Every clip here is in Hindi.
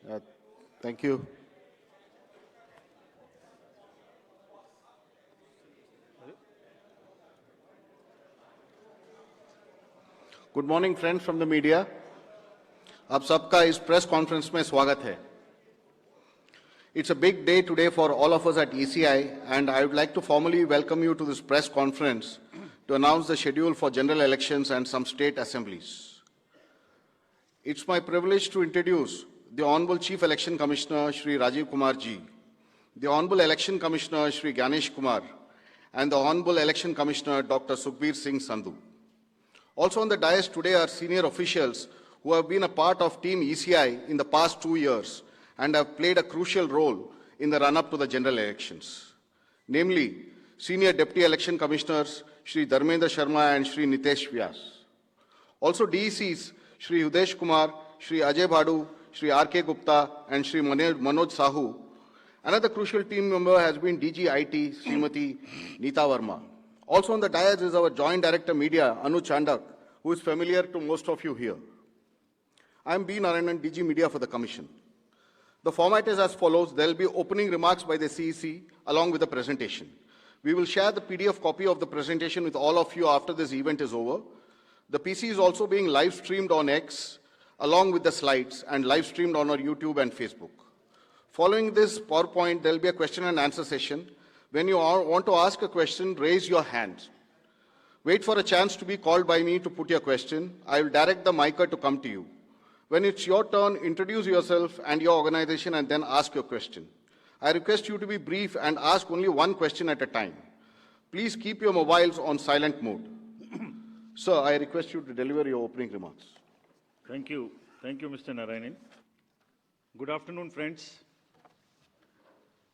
Uh, Thank you. Good morning, friends from the media. आप सबका इस प्रेस कॉन्फ्रेंस में स्वागत है. It's a big day today for all of us at ECI, and I would like to formally welcome you to this press conference to announce the schedule for general elections and some state assemblies. It's my privilege to introduce the Honorable Chief Election Commissioner, Shri Rajiv Kumar Ji, the Honorable Election Commissioner, Shri Ganesh Kumar, and the Honorable Election Commissioner, Dr. Sukhbir Singh Sandhu. Also on the dais today are senior officials who have been a part of Team ECI in the past 2 years and have played a crucial role in the run-up to the general elections. Namely, Senior Deputy Election Commissioners Shri Dharmendra Sharma and Shri Nitesh Vyas. Also DECs Shri Udesh Kumar, Shri Ajay Bhadu, Shri R.K. Gupta and Shri Manoj Sahu. Another crucial team member has been DG IT Srimati Neeta Verma. Also on the dais is our Joint Director Media, Anu Chandak, who is familiar to most of you here. I am B. Narayanan, DG Media for the Commission. The format is as follows. There will be opening remarks by the CEC along with the presentation. We will share the PDF copy of the presentation with all of you after this event is over. The PC is also being live streamed on X along with the slides and live streamed on our YouTube and Facebook. Following this PowerPoint, there will be a question and answer session. When you want to ask a question, raise your hand. Wait for a chance to be called by me to put your question. I will direct the micer to come to you. When it's your turn, introduce yourself and your organization and then ask your question. I request you to be brief and ask only one question at a time. Please keep your mobiles on silent mode. Sir, I request you to deliver your opening remarks. Thank you. Thank you, Mr. Narayanan. Good afternoon, friends.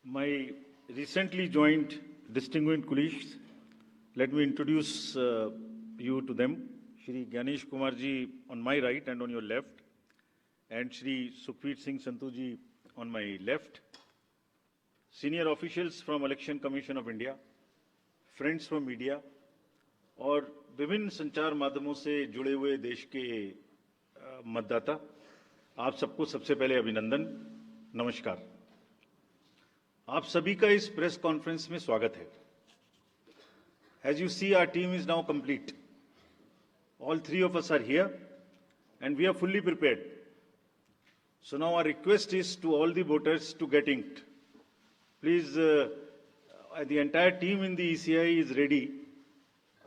My recently joined distinguished colleagues, let me introduce you to them. Shri Ganesh Kumar ji on my right and on your left, and Shri Sukhbir Singh Sandhu ji on my left. Senior officials from Election Commission of India, friends from media, और विभिन्न संचार माध्यमों से जुड़े हुए देश के मतदाता, आप सबको सबसे पहले अभिनंदन, नमस्कार. आप सभी का इस प्रेस कॉन्फ्रेंस में स्वागत है. As you see, our team is now complete. All three of us are here and we are fully prepared. So now our request is to all the voters to get inked. Please, the entire team in the ECI is ready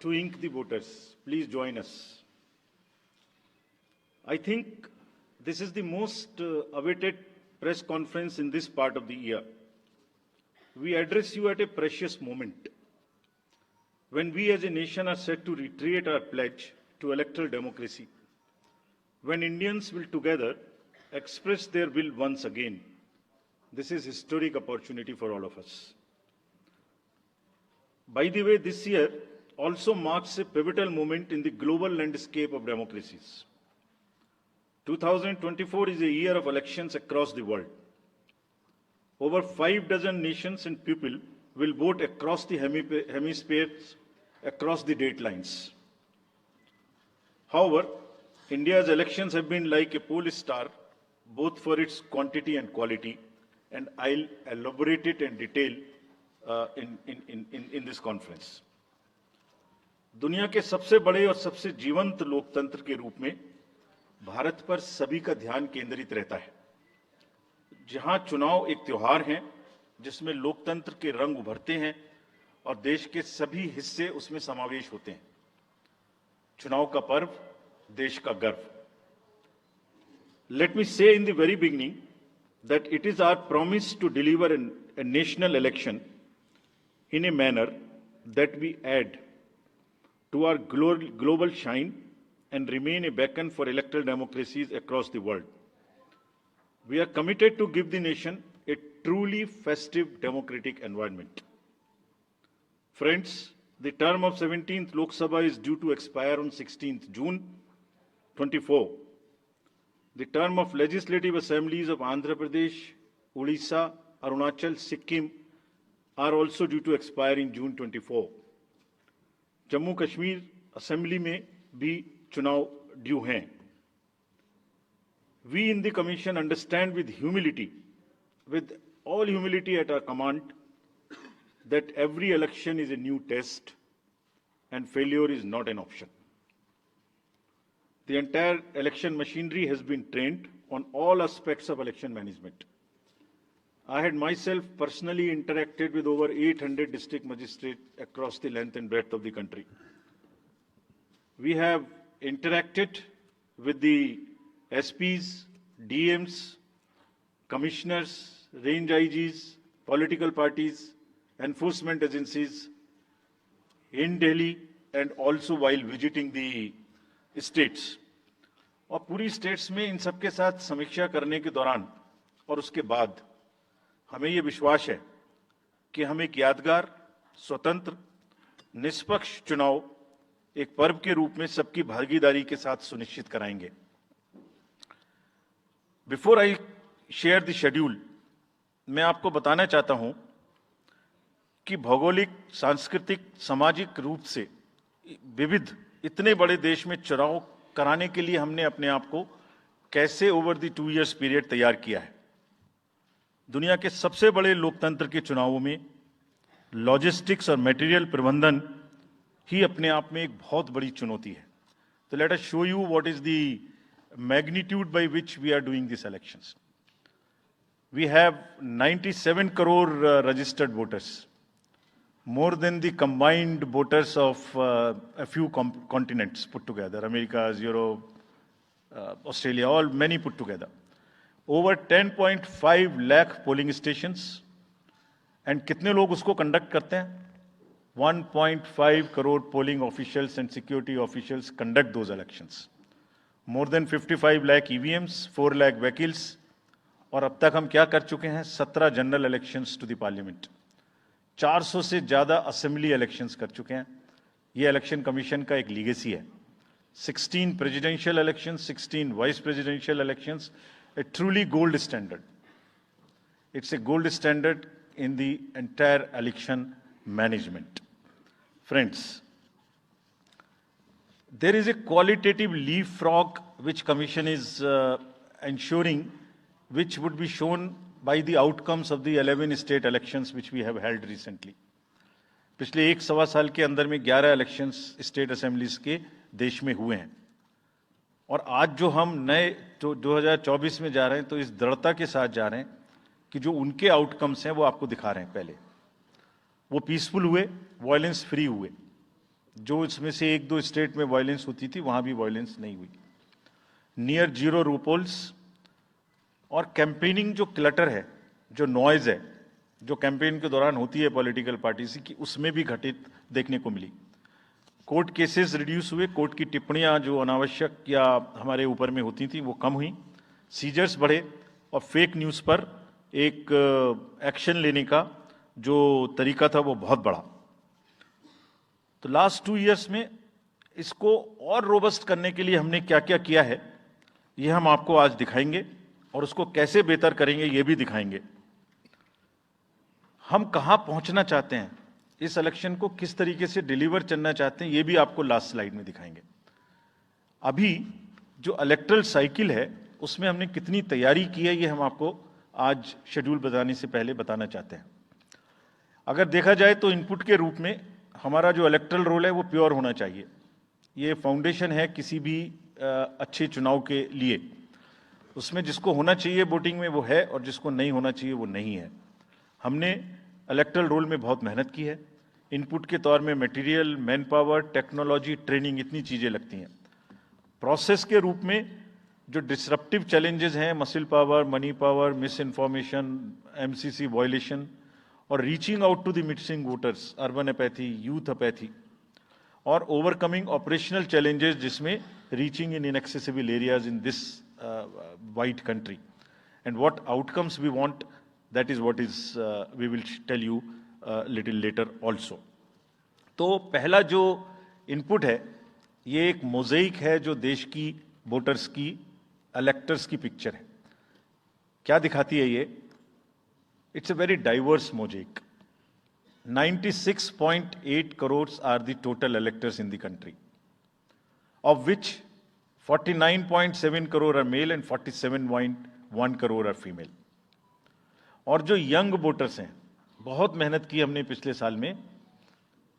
to ink the voters. Please join us. I think this is the most awaited press conference in this part of the year. We address you at a precious moment when we as a nation are set to reiterate our pledge to electoral democracy, when Indians will together express their will once again. This is a historic opportunity for all of us. By the way, this year also marks a pivotal moment in the global landscape of democracies. 2024 is a year of elections across the world. Over 6 nations and people will vote across the hemispheres, across the date lines. However, India's elections have been like a pole star, both for its quantity and quality, and I'll elaborate it in detail in this conference. दुनिया के सबसे बड़े और सबसे जीवंत लोकतंत्र के रूप में भारत पर सभी का ध्यान केंद्रित रहता है. जहां चुनाव एक त्योहार है जिसमें लोकतंत्र के रंग उभरते हैं और देश के सभी हिस्से उसमें समावेश होते हैं. चुनाव का पर्व, देश का गर्व. Let me say in the very beginning that it is our promise to deliver a national election in a manner that we add to our global shine and remain a beacon for electoral democracies across the world. We are committed to give the nation a truly festive democratic environment. Friends, the term of 17th Lok Sabha is due to expire on 16th June 24. The term of legislative assemblies of Andhra Pradesh, Odisha, Arunachal, Sikkim are also due to expire in June 24. Jammu Kashmir assembly में भी चुनाव ड्यू हैं. we in the Commission understand with humility, with all humility at our command, that every election is a new test and failure is not an option. The entire election machinery has been trained on all aspects of election management. I had myself personally interacted with over 800 district magistrates across the length and breadth of the country. We have interacted with the SPs, DMs, commissioners, range IGs, political parties, enforcement agencies in Delhi and also while visiting the states. और पूरी स्टेट्स में इन सबके साथ समीक्षा करने के दौरान और उसके बाद हमें ये विश्वास है कि हम एक यादगार, स्वतंत्र, निष्पक्ष चुनाव एक पर्व के रूप में सबकी भागीदारी के साथ सुनिश्चित कराएंगे। Before I share the schedule, मैं आपको बताना चाहता हूं कि भौगोलिक, सांस्कृतिक, सामाजिक रूप से विविध इतने बड़े देश में चुनाव कराने के लिए हमने अपने आप को कैसे ओवर द 2 इयर्स पीरियड तैयार किया है। दुनिया के सबसे बड़े लोकतंत्र के चुनावों में लॉजिस्टिक्स और मटेरियल प्रबंधन ही अपने आप में एक बहुत बड़ी चुनौती है। तो let us show you what is the magnitude by which we are doing this elections. We have 97 crore registered voters, more than the combined voters of a few continents put together, America, Europe, Australia, all many put together. Over 10.5 lakh polling stations, and कितने लोग उसको conduct करते हैं? 1.5 crore polling officials and security officials conduct those elections. More than 55 lakh EVMs, 4 lakh vehicles, और अब तक हम क्या कर चुके हैं? 17 general elections to the parliament. 400 से ज्यादा असेंबली इलेक्शंस कर चुके हैं। ये इलेक्शन कमीशन का एक लीगेसी है। 16 presidential elections, 16 vice presidential elections, A truly gold standard. It's a gold standard in the entire election management. Friends, there is a qualitative leapfrog which commission is ensuring, which would be shown by the outcomes of the 11 state elections which we have held recently. पिछले 1.25 साल के अंदर में 11 इलेक्शंस स्टेट असेंबलीज के देश में हुए हैं, और आज जो हम नए 2024 में जा रहे हैं तो इस दृढ़ता के साथ जा रहे हैं कि जो उनके आउटकम्स हैं वो आपको दिखा रहे हैं। पहले वो पीसफुल हुए, वायलेंस फ्री हुए। जो इसमें से 1-2 स्टेट में वायलेंस होती थी वहां भी वायलेंस नहीं हुई। नियर जीरो रूपोल्स, और कैंपेनिंग जो क्लटर है, जो नॉइज है, जो कैंपेन के दौरान होती है पॉलिटिकल पार्टीज की, उसमें भी घटित देखने को मिली। कोर्ट केसेस रिड्यूस हुए, कोर्ट की टिप्पणियां जो अनावश्यक या हमारे ऊपर में होती थी वो कम हुई, सीजर्स बढ़े, और फेक न्यूज़ पर एक एक्शन लेने का जो तरीका था वो बहुत बढ़ा। तो लास्ट 2 इयर्स में इसको और रोबस्ट करने के लिए हमने क्या क्या किया है ये हम आपको आज दिखाएंगे, और उसको कैसे बेहतर करेंगे ये भी दिखाएंगे। हम कहां पहुंचना चाहते हैं, इस इलेक्शन को किस तरीके से डिलीवर करना चाहते हैं, ये भी आपको लास्ट स्लाइड में दिखाएंगे। अभी जो इलेक्टरल साइकिल है उसमें हमने कितनी तैयारी की है ये हम आपको आज शेड्यूल बताने से पहले बताना चाहते हैं। अगर देखा जाए तो इनपुट के रूप में हमारा जो इलेक्टरल रोल है वो प्योर होना चाहिए। ये फाउंडेशन है किसी भी अच्छे चुनाव के लिए। उसमें जिसको होना चाहिए वोटिंग में वो है, और जिसको नहीं होना चाहिए वो नहीं है। हमने इलेक्टरल रोल में बहुत मेहनत की है। इनपुट के तौर में material, man power, technology, training, इतनी चीज़ें लगती हैं। प्रोसेस के रूप में जो डिसरप्टिव चैलेंजेस हैं, muscle power, money power, misinformation, MCC violation, और reaching out to the missing voters, urban apathy, youth apathy, और ओवरकमिंग ऑपरेशनल चैलेंजेस जिसमें reaching in inaccessible areas in this wide country, and what outcomes we want, that is what is we will tell you little later also. तो पहला जो इनपुट है ये एक मोज़ेइक है जो देश की वोटर्स की, इलेक्टर्स की पिक्चर है। क्या दिखाती है ये? It's a very diverse mosaic. 96.8 crores are the total electors in the country, of which 49.7 crore are male and 47.1 crore are female. और जो यंग वोटर्स हैं, बहुत मेहनत की हमने पिछले साल में,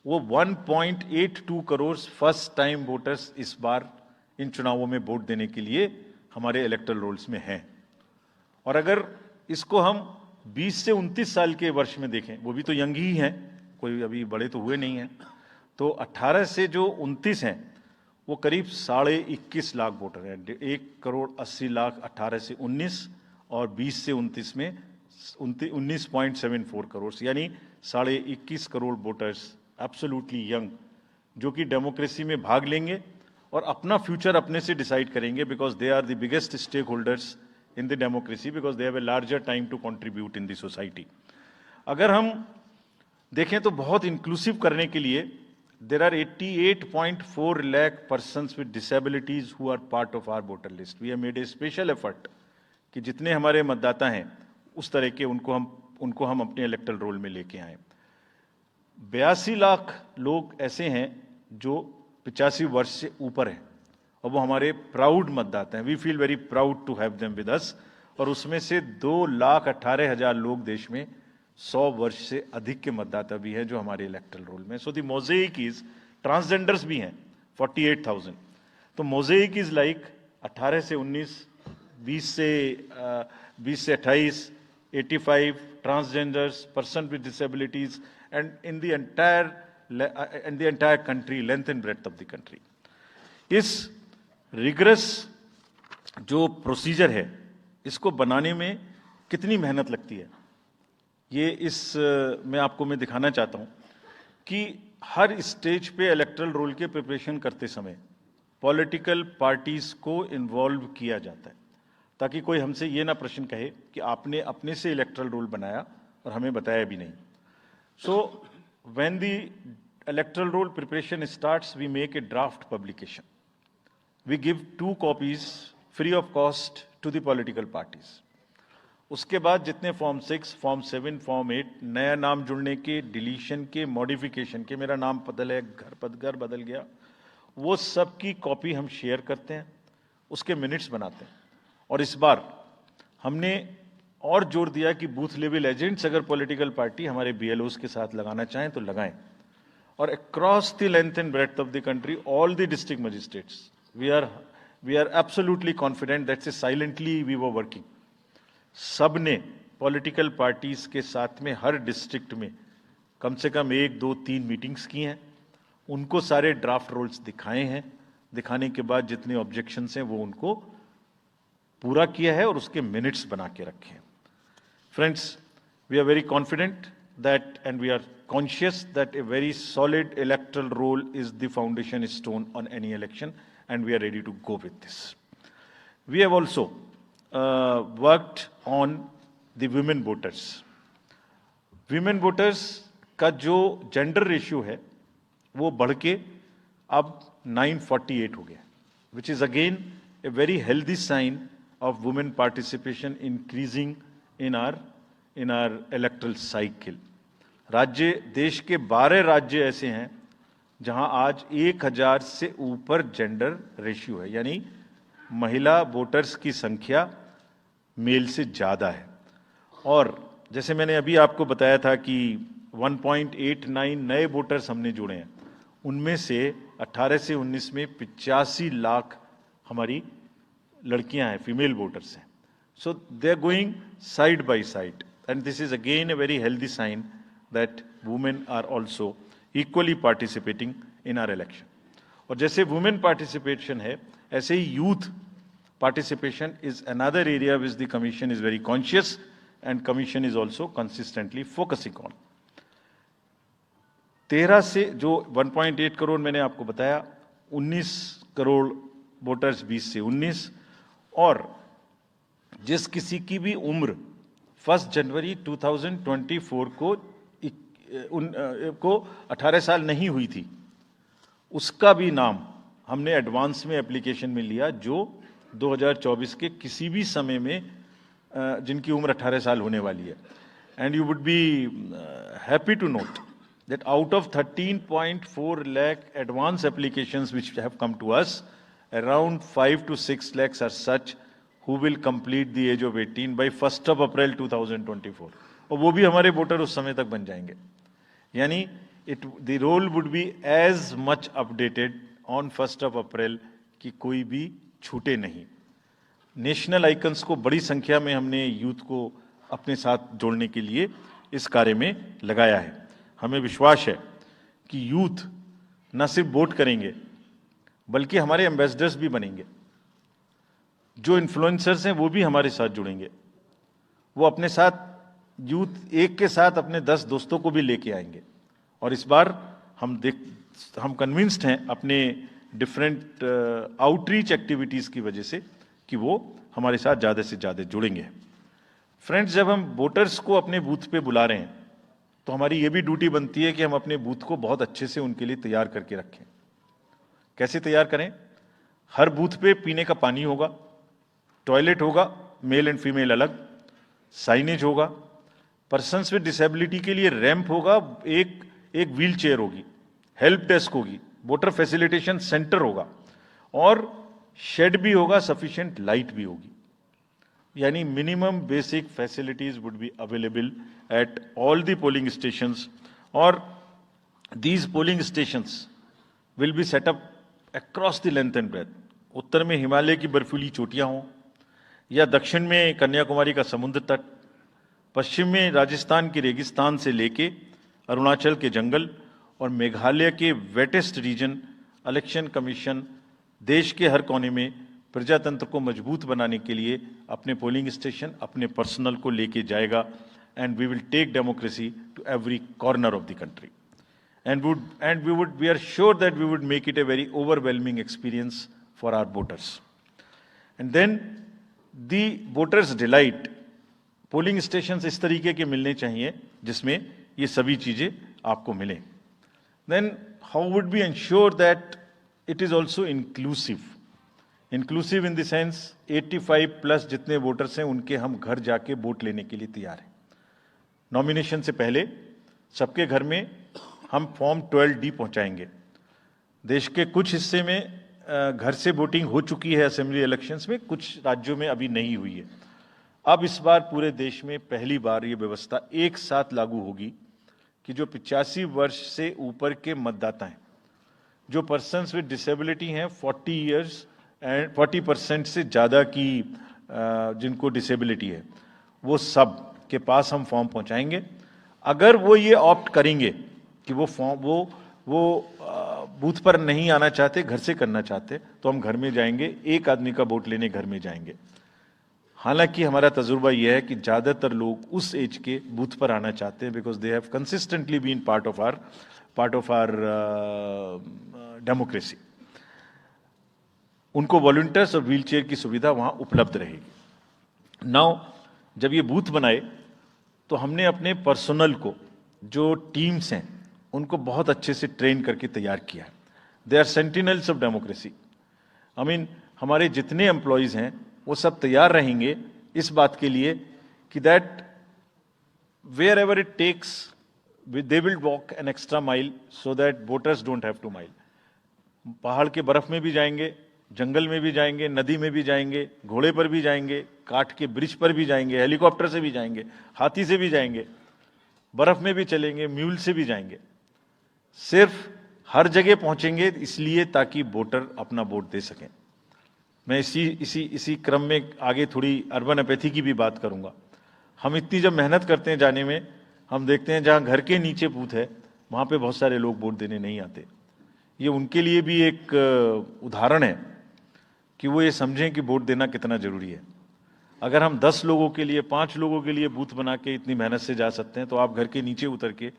वो 1.82 करोड़ फर्स्ट टाइम वोटर्स इस बार इन चुनावों में वोट देने के लिए हमारे इलेक्टोरल रोल्स में हैं। और अगर इसको हम 20 से 29 साल के वर्ष में देखें, वो भी तो यंग ही हैं, कोई अभी बड़े तो हुए नहीं हैं, तो 18 से जो 29 हैं वो करीब 21.5 लाख वोटर हैं। 1.80 करोड़ 18 से 19 और 20 से 29 में 19.74 करोड़, यानी 21.5 करोड़ वोटर्स एब्सोल्युटली यंग, जो कि डेमोक्रेसी में भाग लेंगे और अपना फ्यूचर अपने से डिसाइड करेंगे, because they are the biggest stake holders in the democracy, because they have a larger time to contribute in the society. अगर हम देखें तो बहुत इंक्लूसिव करने के लिए there are 88.4 lakh persons with disabilities who are part of our voter list. We have made a special effort कि जितने हमारे मतदाता हैं उस तरह के उनको हम अपने इलेक्टोरल रोल में लेके आए। 82 लाख लोग ऐसे हैं जो 85 वर्ष से ऊपर हैं और वो हमारे प्राउड मतदाता हैं। We feel very proud to have them with us. और उसमें से 2,18,000 लोग देश में 100 वर्ष से अधिक के मतदाता भी हैं जो हमारे इलेक्टोरल रोल में। So the mosaic is, transgenders भी हैं 48,000। तो मोज़ेक इज लाइक 18 से 19, 20 से 28, 85 transgenders, person with disabilities, and in the entire country, length and breadth of the country. इस रिगरस जो प्रोसीजर है, इसको बनाने में कितनी मेहनत लगती है, ये मैं दिखाना चाहता हूं कि हर स्टेज पे इलेक्टोरल रोल के प्रिपरेशन करते समय पॉलिटिकल पार्टीज को इन्वॉल्व किया जाता है, ताकि कोई हमसे ये ना प्रश्न कहे कि आपने अपने से इलेक्टोरल रोल बनाया और हमें बताया भी नहीं। So when the electoral roll preparation starts, we make a draft publication. We give 2 copies free of cost to the political parties. उसके बाद जितने फॉर्म 6, फॉर्म 7, फॉर्म 8, नया नाम जुड़ने के, डिलीशन के, मॉडिफिकेशन के, मेरा नाम बदल है, घर बदल गया, वो सब की कॉपी हम शेयर करते हैं, उसके मिनट्स बनाते हैं। और इस बार हमने और जोर दिया कि बूथ लेवल एजेंट्स अगर पॉलिटिकल पार्टी हमारे BLOs के साथ लगाना चाहें तो लगाएं। और across the length and breadth of the country, all the district magistrates, we are absolutely confident that silently we were working. सब ने पॉलिटिकल पार्टीज के साथ में हर डिस्ट्रिक्ट में कम से कम 1, 2, 3 मीटिंग्स की हैं, उनको सारे ड्राफ्ट रोल्स दिखाए हैं। दिखाने के बाद जितने ऑब्जेक्शंस हैं वो उनको पूरा किया है और उसके मिनट्स बना के रखे हैं। Friends, we are very confident that and we are conscious that a very solid electoral roll is the foundation stone on any election, and we are ready to go with this. We have also worked on the women voters. Women voters का जो जेंडर रेशियो है वो बढ़ के अब 948 हो गया, which is again a very healthy sign of women participation increasing in our electoral cycle. देश के 12 राज्य ऐसे हैं जहां आज 1000 से ऊपर जेंडर रेशियो है, यानी महिला वोटर्स की संख्या मेल से ज्यादा है। और जैसे मैंने अभी आपको बताया था कि 1.89 नए वोटर्स हमने जोड़े हैं, उनमें से 18 से 19 में 85 लाख हमारी लड़कियां हैं, फीमेल वोटर्स हैं। So they are going side by side, and this is again a very healthy sign that women are also equally participating in our election. और जैसे वुमेन पार्टिसिपेशन है, ऐसे ही youth participation is another area which the commission is very conscious, and commission is also consistently focusing on. 13 से जो 1.8 करोड़ मैंने आपको बताया, 19 करोड़ वोटर्स 20 से 19, और जिस किसी की भी उम्र 1 जनवरी 2024 को 18 साल नहीं हुई थी, उसका भी नाम हमने एडवांस में एप्लीकेशन में लिया, जो 2024 के किसी भी समय में जिनकी उम्र 18 साल होने वाली है। And you would be happy to note that out of 13.4 lakh advance applications which have come to us, around 5 to 6 lakhs are such who will complete the age of 18 by 1st of April 2024. और वो भी हमारे वोटर उस समय तक बन जाएंगे. यानी the roll would be as much updated on 1st of April कि कोई भी छूटे नहीं. नेशनल आइकन्स को बड़ी संख्या में हमने यूथ को अपने साथ जोड़ने के लिए इस कार्य में लगाया है. हमें विश्वास है कि यूथ न सिर्फ वोट करेंगे बल्कि हमारे एम्बेसडर्स भी बनेंगे. जो इन्फ्लुएंसर्स हैं वो भी हमारे साथ जुड़ेंगे. वो अपने साथ यूथ एक के साथ अपने 10 दोस्तों को भी लेके आएंगे. और इस बार हम कन्विंस्ड हैं अपने डिफरेंट आउटरीच एक्टिविटीज़ की वजह से कि वो हमारे साथ ज़्यादा से ज़्यादा जुड़ेंगे. फ्रेंड्स, जब हम वोटर्स को अपने बूथ पे बुला रहे हैं तो हमारी ये भी ड्यूटी बनती है कि हम अपने बूथ को बहुत अच्छे से उनके लिए तैयार करके रखें. कैसे तैयार करें? हर बूथ पे पीने का पानी होगा, टॉयलेट होगा, मेल एंड फीमेल अलग, साइनेज होगा, पर्सन्स विद डिसेबिलिटी के लिए रैंप होगा, एक व्हील चेयर होगी, हेल्प डेस्क होगी, वोटर फैसिलिटेशन सेंटर होगा और शेड भी होगा, सफिशिएंट लाइट भी होगी. यानी minimum basic facilities would be available at all the polling stations. और these polling stations will be set up across the length and breadth. उत्तर में हिमालय की बर्फीली चोटियां हों या दक्षिण में कन्याकुमारी का समुद्र तट, पश्चिम में राजस्थान के रेगिस्तान से लेके अरुणाचल के जंगल और मेघालय के वेटेस्ट रीजन, इलेक्शन कमीशन देश के हर कोने में प्रजातंत्र को मजबूत बनाने के लिए अपने पोलिंग स्टेशन, अपने पर्सनल को लेके जाएगा. And we will take democracy to every corner of the country. We are sure that we would make it a very overwhelming experience for our voters. And then the voters delight. Polling stations इस तरीके के मिलने चाहिए जिसमें ये सभी चीजें आपको मिलें. Then how would we ensure that it is also inclusive? Inclusive in the sense 85 plus जितने वोटर्स हैं उनके हम घर जाके वोट लेने के लिए तैयार हैं. नॉमिनेशन से पहले सबके घर में हम फॉर्म 12D पहुंचाएंगे. देश के कुछ हिस्से में घर से वोटिंग हो चुकी है असेंबली इलेक्शंस में, कुछ राज्यों में अभी नहीं हुई है. अब इस बार पूरे देश में पहली बार ये व्यवस्था एक साथ लागू होगी कि जो 85 वर्ष से ऊपर के मतदाता हैं, जो पर्सन्स विद डिसेबिलिटी हैं, 40 इयर्स एंड 40% से ज़्यादा की जिनको डिसेबिलिटी है, वो सब के पास हम फॉर्म पहुंचाएंगे. अगर वो ये ऑप्ट करेंगे कि वो फॉर्म वो बूथ पर नहीं आना चाहते, घर से करना चाहते, तो हम घर में जाएंगे, एक आदमी का वोट लेने घर में जाएंगे. हालांकि हमारा तजुर्बा यह है कि ज़्यादातर लोग उस एज के बूथ पर आना चाहते हैं because they have consistently been part of our democracy. उनको वॉलंटियर्स और व्हीलचेयर की सुविधा वहां उपलब्ध रहेगी. नाउ जब ये बूथ बनाए तो हमने अपने पर्सनल को, जो टीम्स हैं, उनको बहुत अच्छे से ट्रेन करके तैयार किया है. They are sentinels of democracy. I mean हमारे जितने एम्प्लॉयज़ हैं वो सब तैयार रहेंगे इस बात के लिए कि that wherever it takes they will walk an extra mile so that voters don't have to mile. पहाड़ के बर्फ में भी जाएंगे, जंगल में भी जाएंगे, नदी में भी जाएंगे, घोड़े पर भी जाएंगे, काठ के ब्रिज पर भी जाएंगे, हेलीकॉप्टर से भी जाएंगे, हाथी से भी जाएंगे, बर्फ में भी चलेंगे, म्यूल से भी जाएंगे. सिर्फ हर जगह पहुंचेंगे इसलिए ताकि वोटर अपना वोट दे सकें. मैं इसी क्रम में आगे थोड़ी अर्बन एपैथी की भी बात करूंगा. हम इतनी जब मेहनत करते हैं जाने में, हम देखते हैं जहां घर के नीचे बूथ है वहां पे बहुत सारे लोग वोट देने नहीं आते. ये उनके लिए भी एक उदाहरण है कि वो ये समझें कि वोट देना कितना जरूरी है. अगर हम 10 लोगों के लिए, 5 लोगों के लिए बूथ बना के इतनी मेहनत से जा सकते हैं, तो आप घर के नीचे उतर के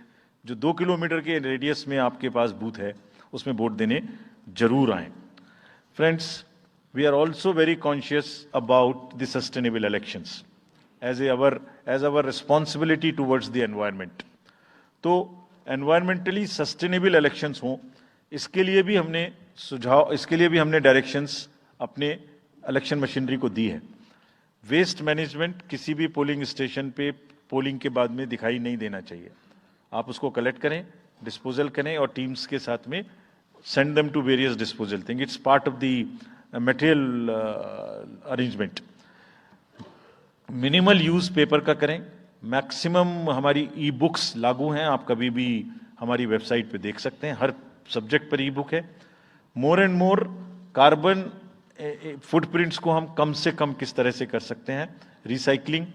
जो 2 किलोमीटर के रेडियस में आपके पास बूथ है उसमें वोट देने जरूर आएं. Friends, we are also very conscious about the sustainable elections as our responsibility towards the environment. तो environmentally sustainable elections हों, इसके लिए भी हमने डायरेक्शंस अपने इलेक्शन मशीनरी को दी है. वेस्ट मैनेजमेंट किसी भी पोलिंग स्टेशन पे पोलिंग के बाद में दिखाई नहीं देना चाहिए. आप उसको कलेक्ट करें, डिस्पोजल करें और टीम्स के साथ में send them to various disposal thing. It's part of the material arrangement. Minimal use paper का करें, मैक्सिमम हमारी ई बुक्स लागू हैं, आप कभी भी हमारी वेबसाइट पे देख सकते हैं, हर सब्जेक्ट पर ई बुक है। More and more carbon footprints को हम कम से कम किस तरह से कर सकते हैं, recycling,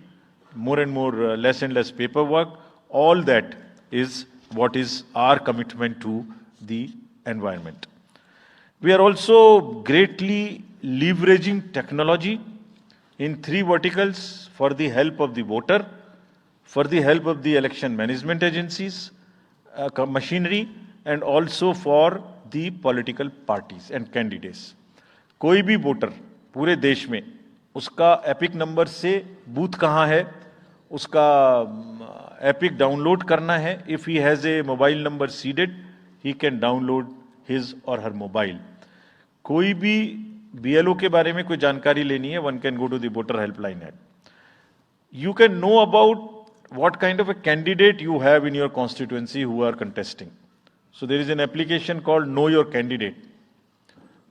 more and more less and less paperwork, all that is what is our commitment to the environment. We are also greatly leveraging technology in 3 verticals for the help of the voter, for the help of the election management agencies, machinery, and also for the political parties and candidates. कोई भी वोटर पूरे देश में उसका एपिक नंबर से बूथ कहाँ है, उसका एपिक डाउनलोड करना है। If he has a mobile number seeded, he can download his और हर मोबाइल। कोई भी बीएलओ के बारे में कोई जानकारी लेनी है, one can go to the voter helpline app. You can know about what kind of a candidate you have in your constituency who are contesting. So there is an application called Know Your Candidate.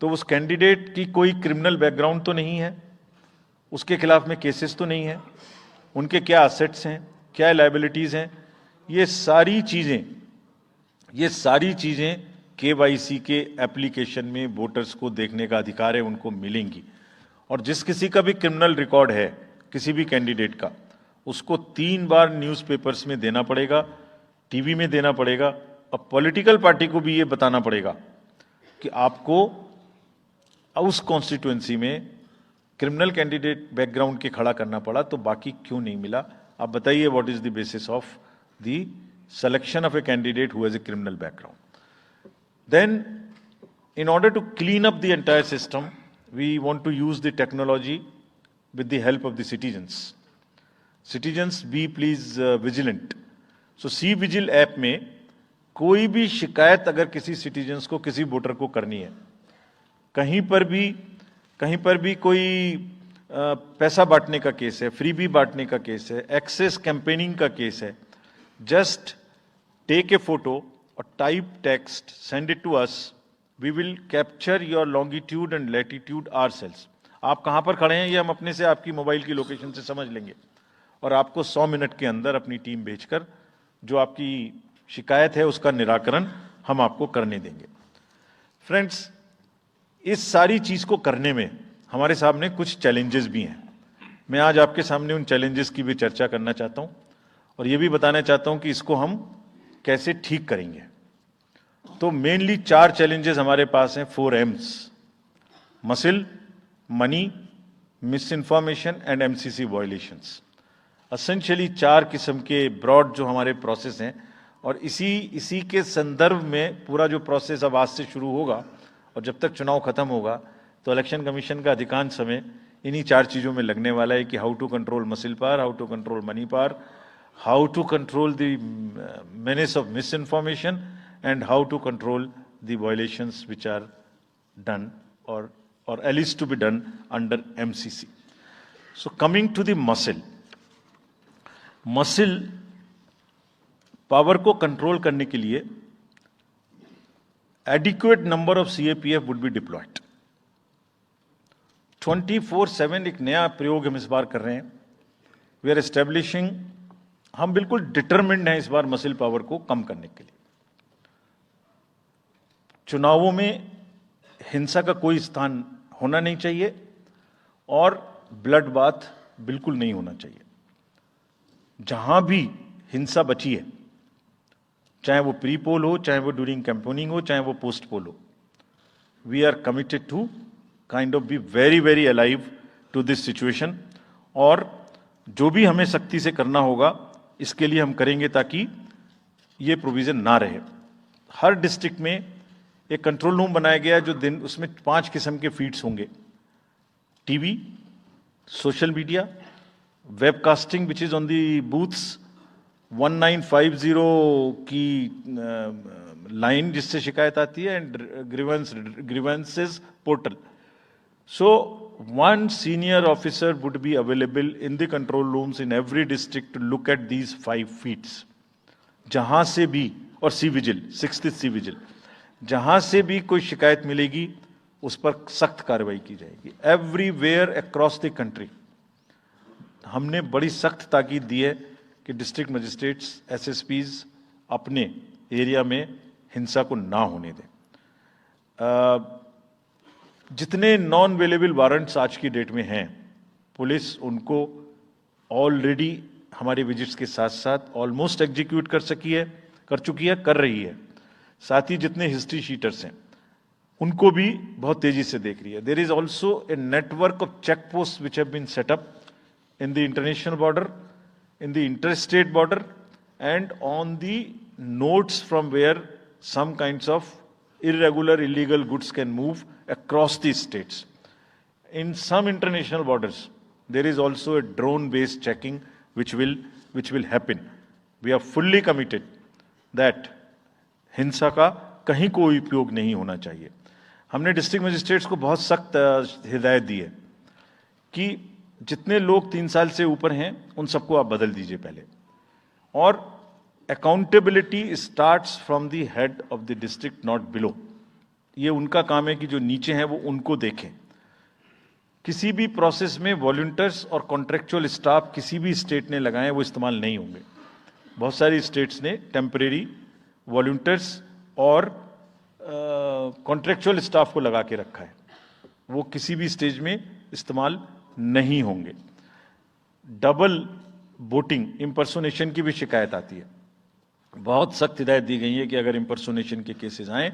तो उस कैंडिडेट की कोई क्रिमिनल बैकग्राउंड तो नहीं है, उसके खिलाफ में केसेस तो नहीं है, उनके क्या असेट्स हैं, क्या लायबिलिटीज हैं, ये सारी चीजें केवाईसी के एप्लीकेशन में वोटर्स को देखने का अधिकार है, उनको मिलेंगी। और जिस किसी का भी क्रिमिनल रिकॉर्ड है किसी भी कैंडिडेट का, उसको 3 बार न्यूज़पेपर्स में देना पड़ेगा, टीवी में देना पड़ेगा, और पॉलिटिकल पार्टी को भी ये बताना पड़ेगा कि आपको उस कॉन्स्टिट्यूएंसी में क्रिमिनल कैंडिडेट बैकग्राउंड के खड़ा करना पड़ा, तो बाकी क्यों नहीं मिला। आप बताइए, what is the basis of the selection of a candidate who has a criminal background. Then in order to clean up the entire system, we want to use the technology with the help of the citizens. Citizens, be please vigilant. So C-Vigil app में कोई भी शिकायत अगर किसी सिटीजन्स को, किसी वोटर को करनी है, कहीं पर भी कोई पैसा बांटने का केस है, फ्रीबी बांटने का केस है, एक्सेस कैंपेनिंग का केस है, जस्ट टेक ए फोटो और type text, send it to us, we will capture your longitude and latitude ourselves. आप कहाँ पर खड़े हैं ये हम अपने से आपकी मोबाइल की लोकेशन से समझ लेंगे, और आपको 100 मिनट के अंदर अपनी टीम भेजकर जो आपकी शिकायत है उसका निराकरण हम आपको करने देंगे। फ्रेंड्स, इस सारी चीज को करने में हमारे सामने कुछ चैलेंजेस भी हैं। मैं आज आपके सामने उन चैलेंजेस की भी चर्चा करना चाहता हूं, और ये भी बताना चाहता हूं कि इसको हम कैसे ठीक करेंगे। तो मेनली 4 चैलेंजेस हमारे पास हैं, 4 M's: muscle, money, miss information and MCC violations. Essentially 4 किस्म के ब्रॉड जो हमारे प्रोसेस हैं, और इसी के संदर्भ में पूरा जो प्रोसेस अब आज से शुरू होगा और जब तक चुनाव खत्म होगा, तो इलेक्शन कमीशन का अधिकांश समय इन्हीं 4 चीज़ों में लगने वाला है कि how to control muscle power, how to control money power, how to control the menace of misinformation, and how to control the violations which are done or at least to be done under MCC. So coming to the muscle power को control करने के लिए adequate number of CAPF would be deployed. 24/7 एक नया प्रयोग हम इस बार कर रहे हैं। We are establishing, हम बिल्कुल डिटरमिन्ड हैं इस बार मसिल पावर को कम करने के लिए। चुनावों में हिंसा का कोई स्थान होना नहीं चाहिए, और ब्लड बाथ बिल्कुल नहीं होना चाहिए। जहां भी हिंसा बची है, चाहे वो प्री पोल हो, चाहे वो ड्यूरिंग कैंपेनिंग हो, चाहे वो पोस्ट पोल हो, we are committed to kind of be very very alive to this situation. और जो भी हमें सख्ती से करना होगा इसके लिए हम करेंगे, ताकि ये प्रोविजन ना रहे। हर डिस्ट्रिक्ट में एक कंट्रोल रूम बनाया गया है, जो दिन उसमें 5 किस्म के फीड्स होंगे: TV, social media, webcasting which is on the booths, 1950 की लाइन जिससे शिकायत आती है, and grievances portal. So 1 senior officer would be available in the control rooms in every district to look at these 5 feeds. जहां से भी, और C-Vigil, 6th C-Vigil, जहां से भी कोई शिकायत मिलेगी उस पर सख्त कार्रवाई की जाएगी। एवरीवेयर अक्रॉस द कंट्री हमने बड़ी सख्त ताकीद दी है कि डिस्ट्रिक्ट मजिस्ट्रेट्स, एसएसपीज अपने एरिया में हिंसा को ना होने दें। जितने नॉन अवेलेबल वारंट्स आज की डेट में हैं, पुलिस उनको ऑलरेडी हमारे विजिट्स के साथ साथ ऑलमोस्ट एग्जीक्यूट कर चुकी है, कर रही है। साथ ही जितने हिस्ट्री शीटर्स हैं उनको भी बहुत तेजी से देख रही है। There is also a network of check post which have been set up in the international border, in the interstate border, and on the nodes from where some kinds of irregular, illegal goods can move across the states. In some international borders, there is also a drone-based checking which will happen. We are fully committed that हिंसा का कहीं कोई उपयोग नहीं होना चाहिए। हमने डिस्ट्रिक्ट मजिस्ट्रेट्स को बहुत सख्त हिदायत दी है कि जितने लोग 3 साल से ऊपर हैं उन सबको आप बदल दीजिए पहले, और accountability starts from the head of the district, not below. ये उनका काम है कि जो नीचे हैं वो उनको देखें। किसी भी प्रोसेस में वॉलंटियर्स और कॉन्ट्रेक्चुअल स्टाफ किसी भी स्टेट ने लगाए वो इस्तेमाल नहीं होंगे। बहुत सारी स्टेट्स ने टेम्परेरी वॉलंटियर्स और कॉन्ट्रेक्चुअल स्टाफ को लगा के रखा है, वो किसी भी स्टेज में इस्तेमाल नहीं होंगे। डबल वोटिंग, इंपर्सोनेशन की भी शिकायत आती है। बहुत सख्त हिदायत दी गई है कि अगर इंपर्सोनेशन के केसेस आए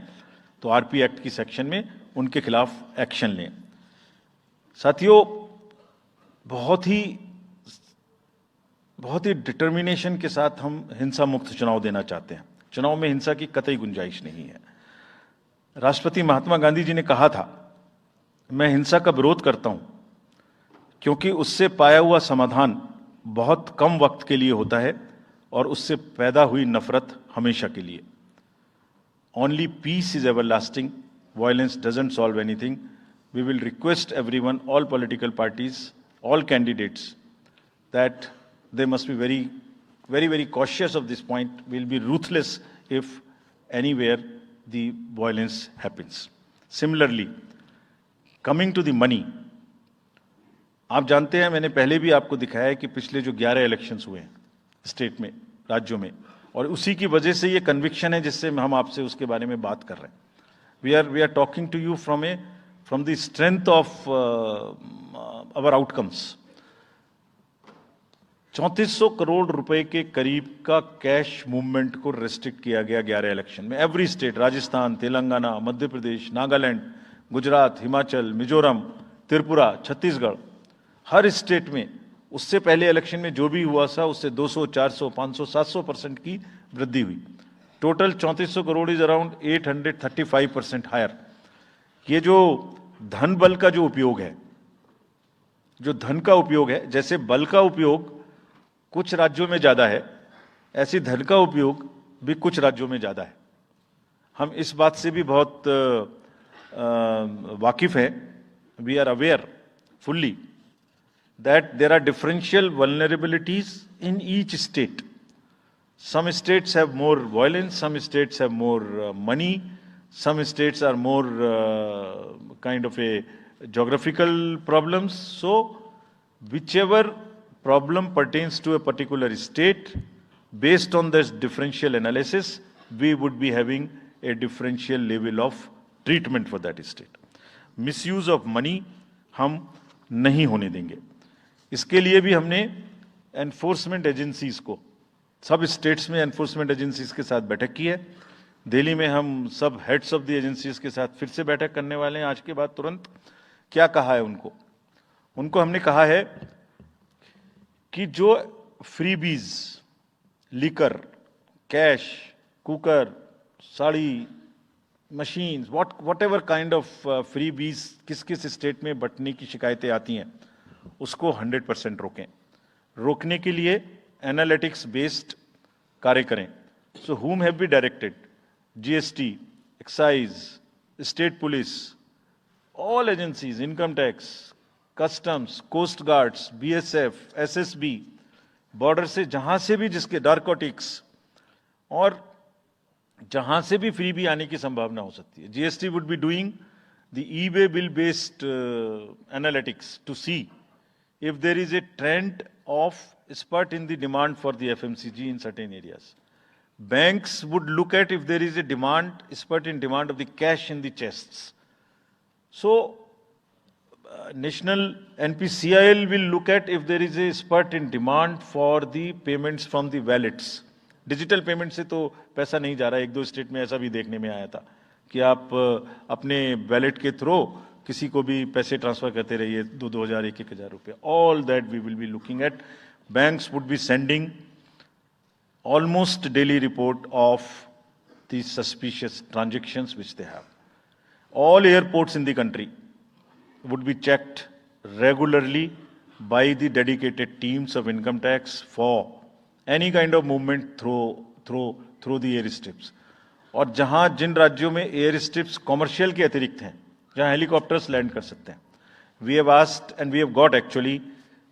तो आरपी एक्ट की सेक्शन में उनके खिलाफ एक्शन लें। साथियों, बहुत ही डिटर्मिनेशन के साथ हम हिंसा मुक्त चुनाव देना चाहते हैं। चुनाव में हिंसा की कतई गुंजाइश नहीं है। राष्ट्रपति महात्मा गांधी जी ने कहा था, मैं हिंसा का विरोध करता हूं क्योंकि उससे पाया हुआ समाधान बहुत कम वक्त के लिए होता है और उससे पैदा हुई नफरत हमेशा के लिए। Only peace is everlasting, violence doesn't solve anything. We will request everyone, all political parties, all candidates, that they must be very cautious of this point. We'll be ruthless if anywhere the violence happens. Similarly, coming to the money, आप जानते हैं, मैंने पहले भी आपको दिखाया है कि पिछले जो 11 इलेक्शंस हुए हैं स्टेट में, राज्यों में, और उसी की वजह से ये कन्विक्शन है जिससे हम आपसे उसके बारे में बात कर रहे हैं। We are talking to you from the strength of our outcomes. 3400 crore रुपए के करीब का कैश मूवमेंट को रेस्ट्रिक्ट किया गया 11 इलेक्शन में। एवरी स्टेट, राजस्थान, तेलंगाना, मध्य प्रदेश, नागालैंड, गुजरात, हिमाचल, मिजोरम, त्रिपुरा, छत्तीसगढ़, हर स्टेट में उससे पहले इलेक्शन में जो भी हुआ था उससे 200, 400, 500, 700% की वृद्धि हुई। Total 3400 crore is around 835% higher. ये जो धन बल का जो उपयोग है, जो धन का उपयोग है, जैसे बल का उपयोग कुछ राज्यों में ज्यादा है, ऐसी धन का उपयोग भी कुछ राज्यों में ज्यादा है। हम इस बात से भी बहुत वाकिफ हैं। We are aware fully that there are differential vulnerabilities in each state. Some states have more violence, some states have more money, some states are more kind of a geographical problems. So whichever problem pertains to a particular state, based on this differential analysis, we would be having a differential level of treatment for that state. Misuse of money हम नहीं होने देंगे। इसके लिए भी हमने एनफोर्समेंट एजेंसीज को, सब स्टेट्स में एनफोर्समेंट एजेंसीज के साथ बैठक की है। दिल्ली में हम सब हेड्स ऑफ द एजेंसीज के साथ फिर से बैठक करने वाले हैं आज के बाद तुरंत। क्या कहा है उनको हमने कहा है कि जो freebies, liquor, cash, cooker, sari, machine, what ever kind of freebies किस किस स्टेट में बंटने की शिकायतें आती हैं, उसको 100% रोकें। रोकने के लिए एनालिटिक्स बेस्ड कार्य करें। सो whom have we directed? GST, excise, state police, all agencies, income tax, customs, coast guards, BSF, SSB, border से जहां से भी जिसके नारकोटिक्स और जहां से भी फ्री भी आने की संभावना हो सकती है। GST would be doing the eBay bill-based analytics to see if there is a trend of spurt in the demand for the FMCG in certain areas. Banks would look at if there is a spurt in demand of the cash in the chests. So, National NPCIL will look at if there is a spurt in demand for the payments from the wallets. Digital payment से तो पैसा नहीं जा रहा है, एक दो स्टेट में ऐसा भी देखने में आया था कि आप अपने वैलेट के थ्रू किसी को भी पैसे ट्रांसफर करते रहिए 2,000 1,000 रुपए. All that we will be looking at. Banks would be sending almost daily report of the suspicious transactions which they have. All airports in the country would be checked regularly by the dedicated teams of income tax for any kind of movement through the airstrips. और जहां जिन राज्यों में एयर स्ट्रिप्स कॉमर्शियल के अतिरिक्त हैं, जहां हेलीकॉप्टर्स लैंड कर सकते हैं, we have asked and we have got actually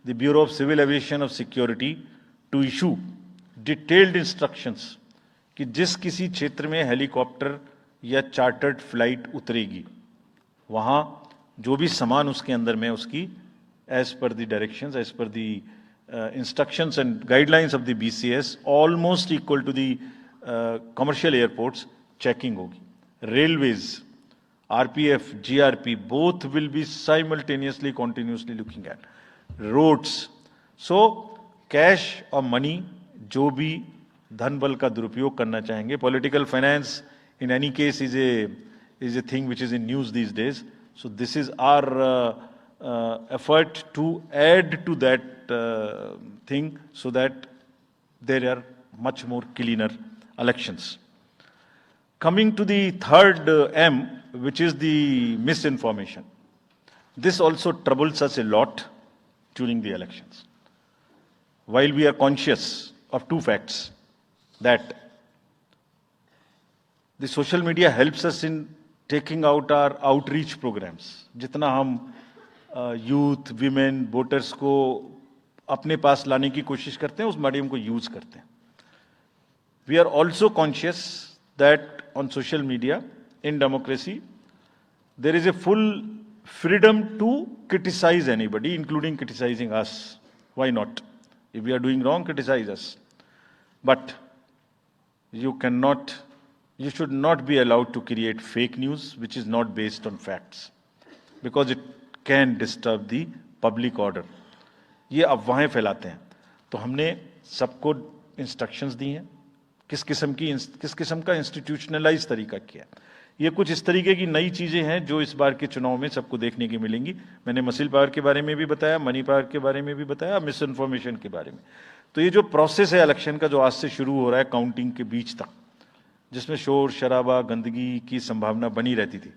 the Bureau of Civil Aviation of Security to issue detailed instructions कि जिस किसी क्षेत्र में हेलीकॉप्टर या चार्टर्ड फ्लाइट उतरेगी, वहां जो भी सामान उसके अंदर में उसकी as per the directions, as per the instructions and guidelines of the BCS, almost equal to the commercial airports, checking होगी. Railways, RPF, GRP, both will be simultaneously, continuously looking at. Roads. So, cash or money, जो भी धन बल का दुरुपयोग करना चाहेंगे, political finance in any case is a thing which is in news these days. So this is our effort to add to that thing so that there are much more cleaner elections. Coming to the third M, which is the misinformation. This also troubles us a lot during the elections. While we are conscious of two facts, that the social media helps us in taking out our outreach programs. जितना हम यूथ, विमेन, वोटर्स को अपने पास लाने की कोशिश करते हैं, उस मीडियम को यूज करते हैं. We are also conscious that on social media, in democracy, there is a full freedom to criticize anybody, including criticizing us. Why not? If we are doing wrong, criticize us. But you should not be allowed to create fake news which is not based on facts, because it can disturb the public order. ये अफवाहें फैलाते हैं. तो हमने सबको इंस्ट्रक्शंस दी हैं, किस किस्म का इंस्टीट्यूशनलाइज तरीका किया. ये कुछ इस तरीके की नई चीजें हैं जो इस बार के चुनाव में सबको देखने की मिलेंगी. मैंने मसल पावर के बारे में भी बताया, मनी पावर के बारे में भी बताया, मिस इन्फॉर्मेशन के बारे में. तो ये जो प्रोसेस है इलेक्शन का, जो आज से शुरू हो रहा है काउंटिंग के बीच तक, जिसमें शोर शराबा गंदगी की संभावना बनी रहती थी,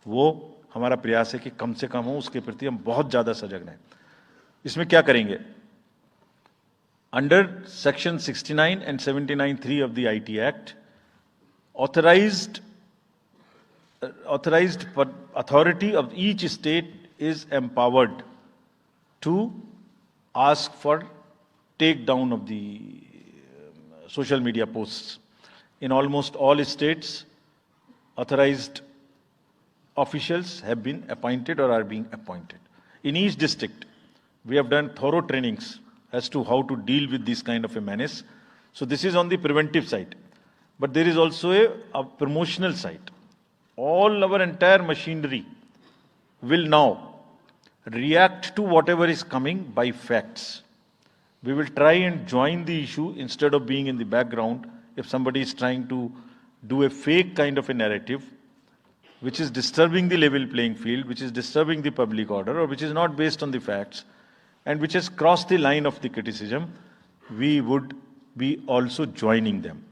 वो हमारा प्रयास है कि कम से कम हो. उसके प्रति हम बहुत ज्यादा सजग रहें. इसमें क्या करेंगे? Under section 69 and 79(3) of the IT Act, authorized authority of each state is empowered to ask for take down of the social media posts. In almost all states, authorized officials have been appointed or are being appointed. In each district, we have done thorough trainings as to how to deal with this kind of a menace. So this is on the preventive side. But there is also a promotional side. All our entire machinery will now react to whatever is coming by facts. We will try and join the issue instead of being in the background. If somebody is trying to do a fake kind of a narrative, which is disturbing the level playing field, which is disturbing the public order, or which is not based on the facts, and which has crossed the line of the criticism, we would be also joining them.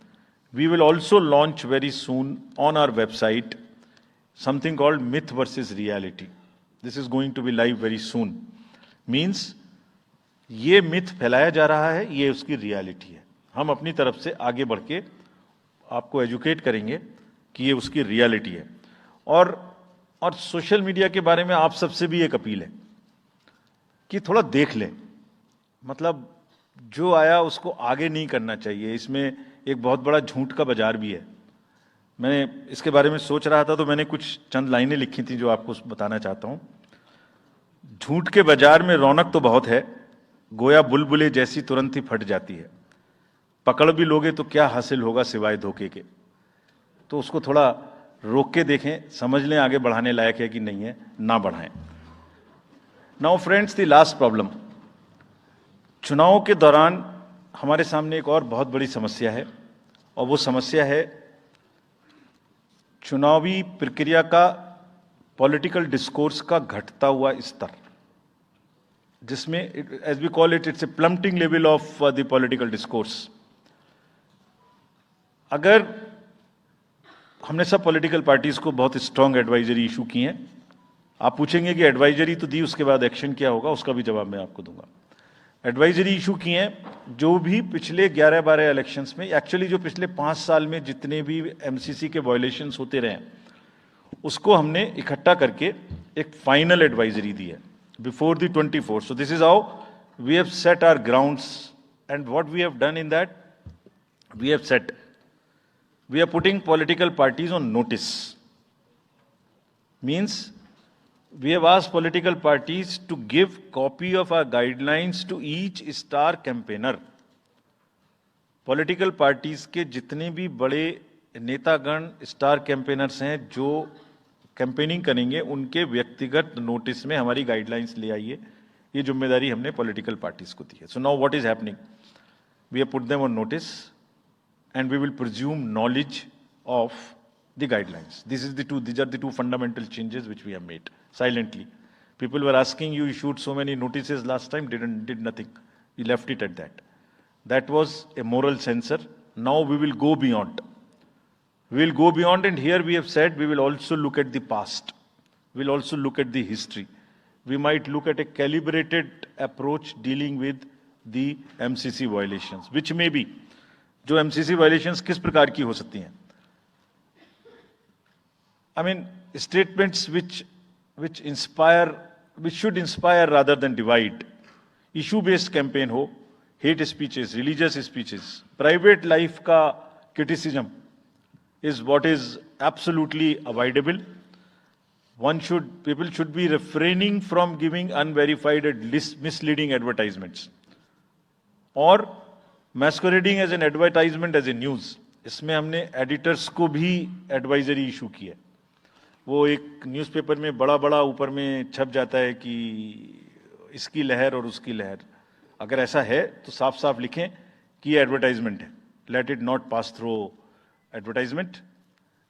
We will also launch very soon on our website something called Myth versus Reality. This is going to be live very soon. Means, ये मिथ फैलाया जा रहा है, ये उसकी रियलिटी है. हम अपनी तरफ से आगे बढ़ के आपको एजुकेट करेंगे कि ये उसकी रियलिटी है. और सोशल मीडिया के बारे में आप सबसे भी एक अपील है कि थोड़ा देख लें. मतलब जो आया उसको आगे नहीं करना चाहिए. इसमें एक बहुत बड़ा झूठ का बाजार भी है. मैंने इसके बारे में सोच रहा था तो मैंने कुछ चंद लाइनें लिखी थी जो आपको बताना चाहता हूं। झूठ के बाजार में रौनक तो बहुत है, गोया बुलबुले जैसी तुरंत ही फट जाती है। पकड़ भी लोगे तो क्या हासिल होगा सिवाय धोखे के। तो उसको थोड़ा रोक के देखें, समझ लें आगे बढ़ाने लायक है कि नहीं है, ना बढ़ाएं। Now friends, the last problem, चुनाव के दौरान हमारे सामने एक और बहुत बड़ी समस्या है, और वो समस्या है चुनावी प्रक्रिया का, पॉलिटिकल डिस्कोर्स का घटता हुआ स्तर, जिसमें as we call it, it's a plummeting level of the political discourse. अगर हमने सब पॉलिटिकल पार्टीज को बहुत स्ट्रांग एडवाइजरी इशू की हैं, आप पूछेंगे कि एडवाइजरी तो दी, उसके बाद एक्शन क्या होगा, उसका भी जवाब मैं आपको दूंगा। एडवाइजरी इशू की हैं, जो भी पिछले 11-12 इलेक्शंस में, एक्चुअली जो पिछले 5 साल में जितने भी एमसीसी के वायलेशंस होते रहे उसको हमने इकट्ठा करके एक फाइनल एडवाइजरी दी है before the 24। So this is how we have set our grounds, and what we have done in that, we have set, we are putting political parties on notice. Means we have asked political parties to give copy of our guidelines to each star campaigner. Political parties के जितने भी बड़े नेतागण स्टार कैंपेनर्स हैं जो कैंपेनिंग करेंगे, उनके व्यक्तिगत नोटिस में हमारी गाइडलाइंस ले आइए। ये जिम्मेदारी हमने पॉलिटिकल पार्टीज को दी है। So now what is happening, we have put them on notice and we will presume knowledge of the guidelines. These are the two fundamental changes which we have made silently. People were asking, you issued so many notices last time, did nothing. We left it at that. That was a moral censor. Now we will go beyond. We will go beyond, and here we have said we will also look at the past. We will also look at the history. We might look at a calibrated approach dealing with the MCC violations, which may be, जो एमसीसी वायलेशंस किस प्रकार की हो सकती हैं। I mean statements which should inspire rather than divide, issue based campaign हो, hate speeches, religious speeches, private life का criticism is what is absolutely avoidable. People should be refraining from giving unverified and misleading advertisements, or masquerading as an advertisement as a news. इसमें हमने एडिटर्स को भी एडवाइजरी इशू की है। वो एक न्यूज़पेपर में बड़ा बड़ा ऊपर में छप जाता है कि इसकी लहर और उसकी लहर। अगर ऐसा है तो साफ साफ लिखें कि ये एडवर्टाइजमेंट है, let it not pass through advertisement.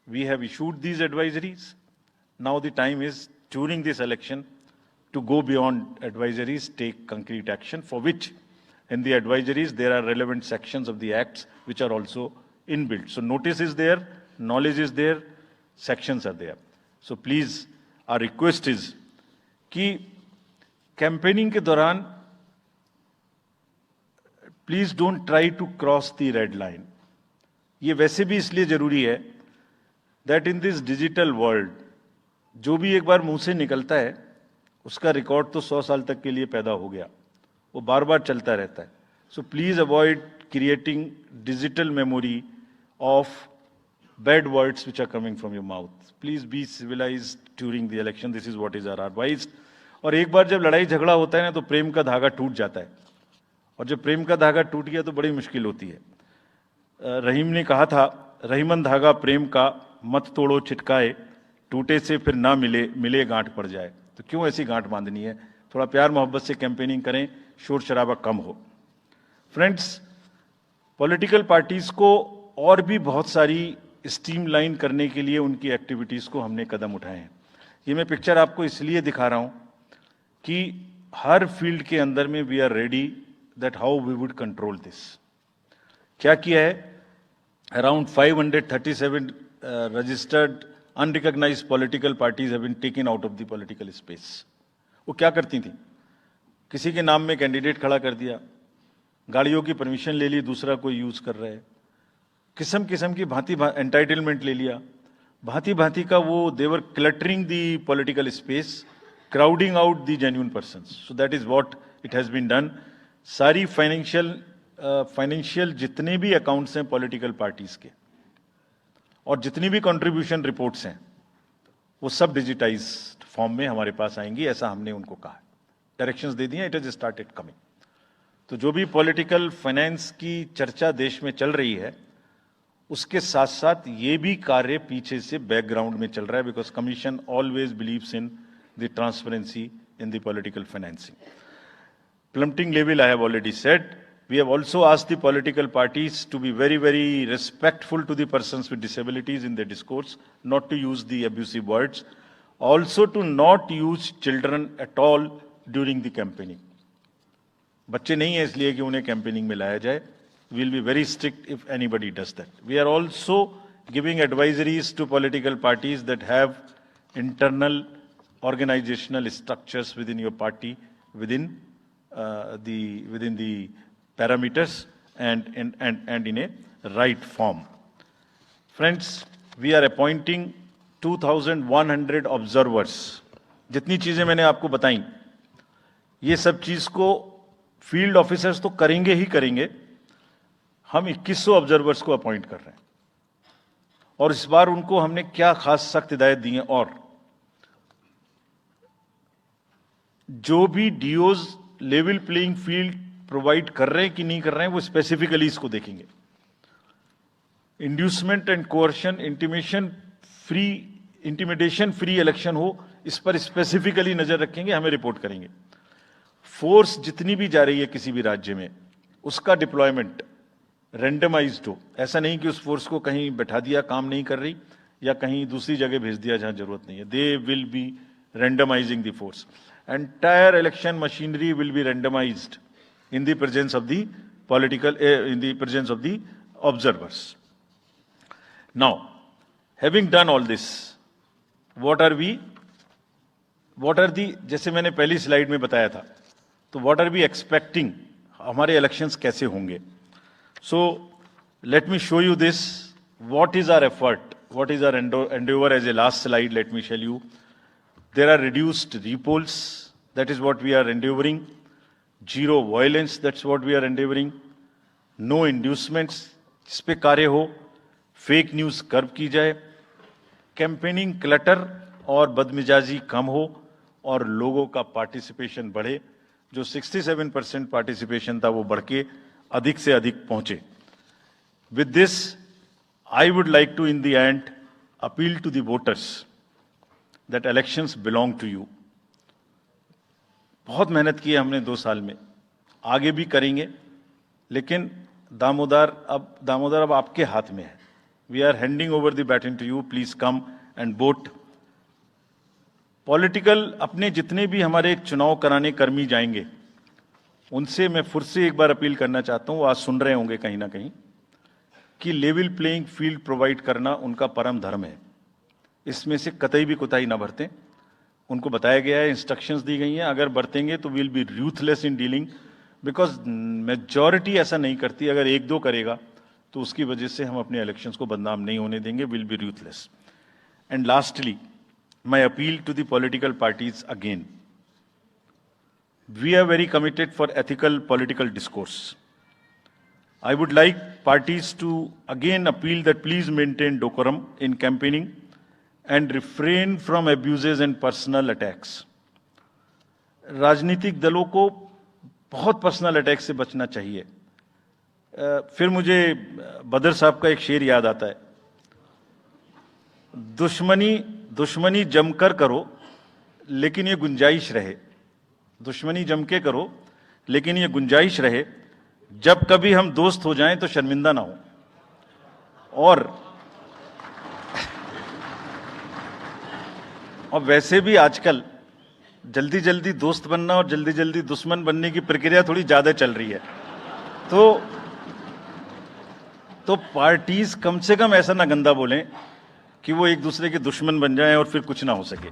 We have issued these advisories, now the time is during this election to go beyond advisories, take concrete action, for which in the advisories there are relevant sections of the acts which are also inbuilt. So notice is there, knowledge is there, sections are there. So please, our request is कि campaigning के दौरान please don't try to cross the red line. ये वैसे भी इसलिए जरूरी है that in this digital world जो भी एक बार मुंह से निकलता है उसका रिकॉर्ड तो 100 साल तक के लिए पैदा हो गया, वो बार बार चलता रहता है। So please avoid creating digital memory of bad words which are coming from your mouth. Please be civilised during the election, this is what is our advice. और एक बार जब लड़ाई झगड़ा होता है ना तो प्रेम का धागा टूट जाता है, और जब प्रेम का धागा टूट गया तो बड़ी मुश्किल होती है। रहीम ने कहा था, रहीमन धागा प्रेम का मत तोड़ो छिटकाए, टूटे से फिर ना मिले, मिले गांठ पड़ जाए। तो क्यों ऐसी गांठ बांधनी है, थोड़ा प्यार मोहब्बत से कैंपेनिंग करें, शोर शराबा कम हो। फ्रेंड्स, पॉलिटिकल पार्टीज को और भी बहुत सारी स्ट्रीमलाइन करने के लिए उनकी एक्टिविटीज को हमने कदम उठाए हैं। ये मैं पिक्चर आपको इसलिए दिखा रहा हूं कि हर फील्ड के अंदर में we are ready that how we would control this. क्या किया है, around 537 registered unrecognised political parties have been taken out of the political space. वो क्या करती थी, किसी के नाम में कैंडिडेट खड़ा कर दिया, गाड़ियों की परमिशन ले ली, दूसरा कोई यूज कर रहा है, किस्म किस्म की भांति एंटाइटलमेंट ले लिया, भांति भांति का वो they were cluttering the political space, crowding out the genuine persons. So that is what it has been done. सारी फाइनेंशियल जितने भी अकाउंट्स हैं पॉलिटिकल पार्टीज के, और जितनी भी कंट्रीब्यूशन रिपोर्ट्स हैं वो सब डिजिटाइज्ड फॉर्म में हमारे पास आएंगी, ऐसा हमने उनको कहा है, डायरेक्शंस दे दिए, इट हैज स्टार्टेड कमिंग। तो जो भी पॉलिटिकल फाइनेंस की चर्चा देश में चल रही है उसके साथ साथ ये भी कार्य पीछे से बैकग्राउंड में चल रहा है, because commission always believes in the transparency in the political financing. Plummeting level, I have already said. We have also asked the political parties to be very, very respectful to the persons with disabilities in their discourse, not to use the abusive words, also to not use children at all during the campaigning. बच्चे नहीं है इसलिए कि उन्हें कैंपेनिंग में लाया जाए. We will be very strict if anybody does that. We are also giving advisories to political parties that have internal organizational structures within your party, within the parameters and in a right form. Friends, we are appointing 2,100 observers. जितनी चीजें मैंने आपको बताई, ये सब चीज को फील्ड ऑफिसर्स तो करेंगे ही करेंगे. हम 2100 ऑब्जर्वर्स को अपॉइंट कर रहे हैं और इस बार उनको हमने क्या खास सख्त हिदायत दी है, और जो भी डीओज लेवल प्लेइंग फील्ड प्रोवाइड कर रहे हैं कि नहीं कर रहे हैं वो स्पेसिफिकली इसको देखेंगे. Inducement and coercion, intimidation free election हो, इस पर स्पेसिफिकली नजर रखेंगे, हमें रिपोर्ट करेंगे. फोर्स जितनी भी जा रही है किसी भी राज्य में उसका डिप्लॉयमेंट रैंडमाइज्ड हो. ऐसा नहीं कि उस फोर्स को कहीं बैठा दिया, काम नहीं कर रही, या कहीं दूसरी जगह भेज दिया जहां जरूरत नहीं है. They will be randomising the force. Entire election machinery will be randomized in the presence of the in the presence of the observers. Now, having done all this, what are the, जैसे मैंने पहली स्लाइड में बताया था, तो what are we expecting, हमारे elections कैसे होंगे? So, let me show you this. What is our effort? What is our endeavor? As a last slide, let me tell you. There are reduced repolls, that is what we are endeavoring. Zero violence, that's what we are endeavoring. No inducements, जिस पे कार्य हो. फेक न्यूज कर्व की जाए. कैंपेनिंग क्लटर और बदमिजाजी कम हो और लोगों का पार्टिसिपेशन बढ़े. जो 67% पार्टिसिपेशन था वो बढ़ के अधिक से अधिक पहुंचे. With this, I would like to in the end appeal to the voters that elections belong to you. बहुत मेहनत की है हमने 2 साल में, आगे भी करेंगे, लेकिन दामोदर अब आपके हाथ में है. We are handing over the baton to you. Please come and vote. Political अपने जितने भी हमारे चुनाव कराने कर्मी जाएंगे उनसे मैं फिर से एक बार अपील करना चाहता हूं, आज सुन रहे होंगे कहीं ना कहीं, कि लेवल प्लेइंग फील्ड प्रोवाइड करना उनका परम धर्म है. इसमें से कतई भी कोताही ना बरतें. उनको बताया गया है, इंस्ट्रक्शंस दी गई हैं, अगर बरतेंगे तो will be ruthless in dealing, because majority ऐसा नहीं करती. अगर 1-2 करेगा तो उसकी वजह से हम अपने इलेक्शंस को बदनाम नहीं होने देंगे. Will be ruthless. And lastly, my appeal to the political parties again. We are very committed for ethical political discourse. I would like parties to again appeal that please maintain decorum in campaigning and refrain from abuses and personal attacks. राजनीतिक दलों को बहुत पर्सनल अटैक से बचना चाहिए. फिर मुझे बदर साहब का एक शेर याद आता है, दुश्मनी जमकर करो लेकिन ये गुंजाइश रहे. दुश्मनी जम के करो लेकिन ये गुंजाइश रहे, जब कभी हम दोस्त हो जाएं तो शर्मिंदा ना हो. और वैसे भी आजकल जल्दी जल्दी दोस्त बनना और जल्दी जल्दी दुश्मन बनने की प्रक्रिया थोड़ी ज्यादा चल रही है. तो पार्टीज कम से कम ऐसा ना गंदा बोलें कि वो एक दूसरे के दुश्मन बन जाएं और फिर कुछ ना हो सके.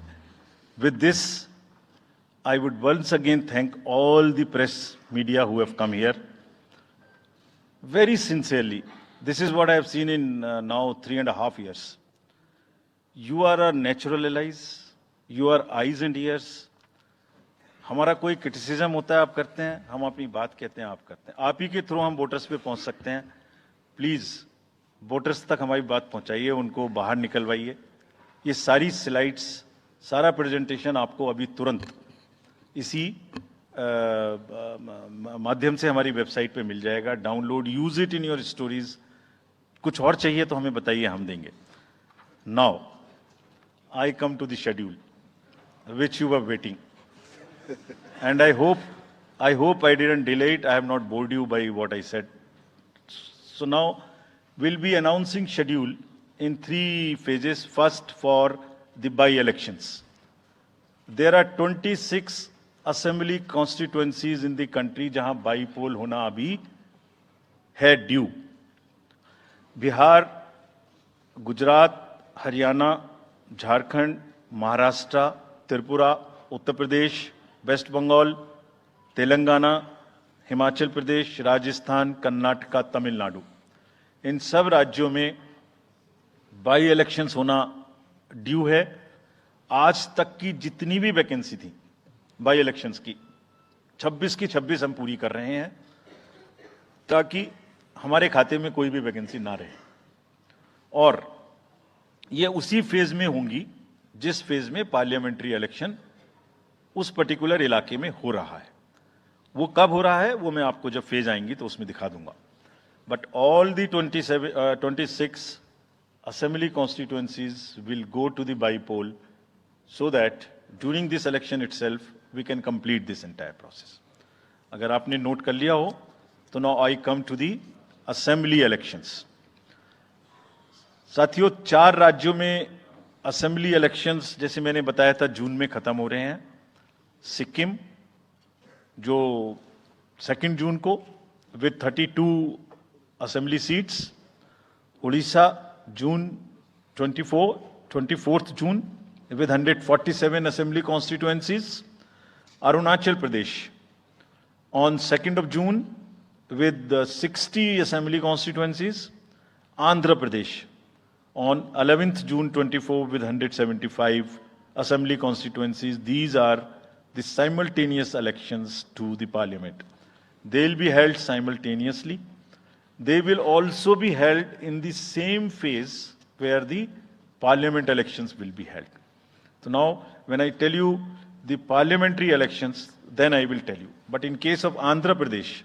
With this I would once again thank all the press media who have come here. Very sincerely, this is what I have seen in now 3.5 years. You are our natural allies, you are eyes and ears. हमारा कोई क्रिटिसिज्म होता है आप करते हैं, हम अपनी बात कहते हैं आप करते हैं. आप ही के थ्रू हम वोटर्स पे पहुंच सकते हैं. प्लीज वोटर्स तक हमारी बात पहुंचाइए, उनको बाहर निकलवाइए। ये सारी स्लाइड्स, सारा प्रेजेंटेशन आपको अभी तुरंत इसी माध्यम से हमारी वेबसाइट पे मिल जाएगा। Download, use it in your stories. कुछ और चाहिए तो हमें बताइए, हम देंगे। Now I come to the schedule which you were waiting, and I hope I didn't delay it. I have not bored you by what I said. So now we'll be announcing schedule in 3 phases. First, for the by-elections. There are 26 assembly constituencies in the country जहां by-poll होना अभी है ड्यू। बिहार, गुजरात, हरियाणा, झारखंड, महाराष्ट्र, त्रिपुरा, उत्तर प्रदेश, वेस्ट बंगाल, तेलंगाना, हिमाचल प्रदेश, राजस्थान, कर्नाटका, तमिलनाडु, इन सब राज्यों में बाई इलेक्शंस होना ड्यू है। आज तक की जितनी भी वैकेंसी थी बाई इलेक्शंस की, 26 की 26 हम पूरी कर रहे हैं, ताकि हमारे खाते में कोई भी वैकेंसी ना रहे। और ये उसी फेज में होंगी जिस फेज में पार्लियामेंट्री इलेक्शन उस पर्टिकुलर इलाके में हो रहा है। वो कब हो रहा है वो मैं आपको जब फेज आएंगी तो उसमें दिखा दूंगा। But all the 26 assembly constituencies will go to the by poll, so that during this election itself we can complete this entire process. अगर आपने नोट कर लिया हो तो now I come to the assembly elections. साथियों, 4 राज्यों में असेंबली इलेक्शंस जैसे मैंने बताया था जून में खत्म हो रहे हैं। सिक्किम जो 2 जून को with 32 assembly seats, Orissa June 24 June with 147 assembly constituencies, Arunachal Pradesh on 2nd of June with 60 assembly constituencies, Andhra Pradesh on 11th June 24 with 175 assembly constituencies. These are the simultaneous elections to the parliament. They will be held simultaneously. They will also be held in the same phase where the parliament elections will be held. So now, when I tell you the parliamentary elections, then I will tell you. But in case of Andhra Pradesh,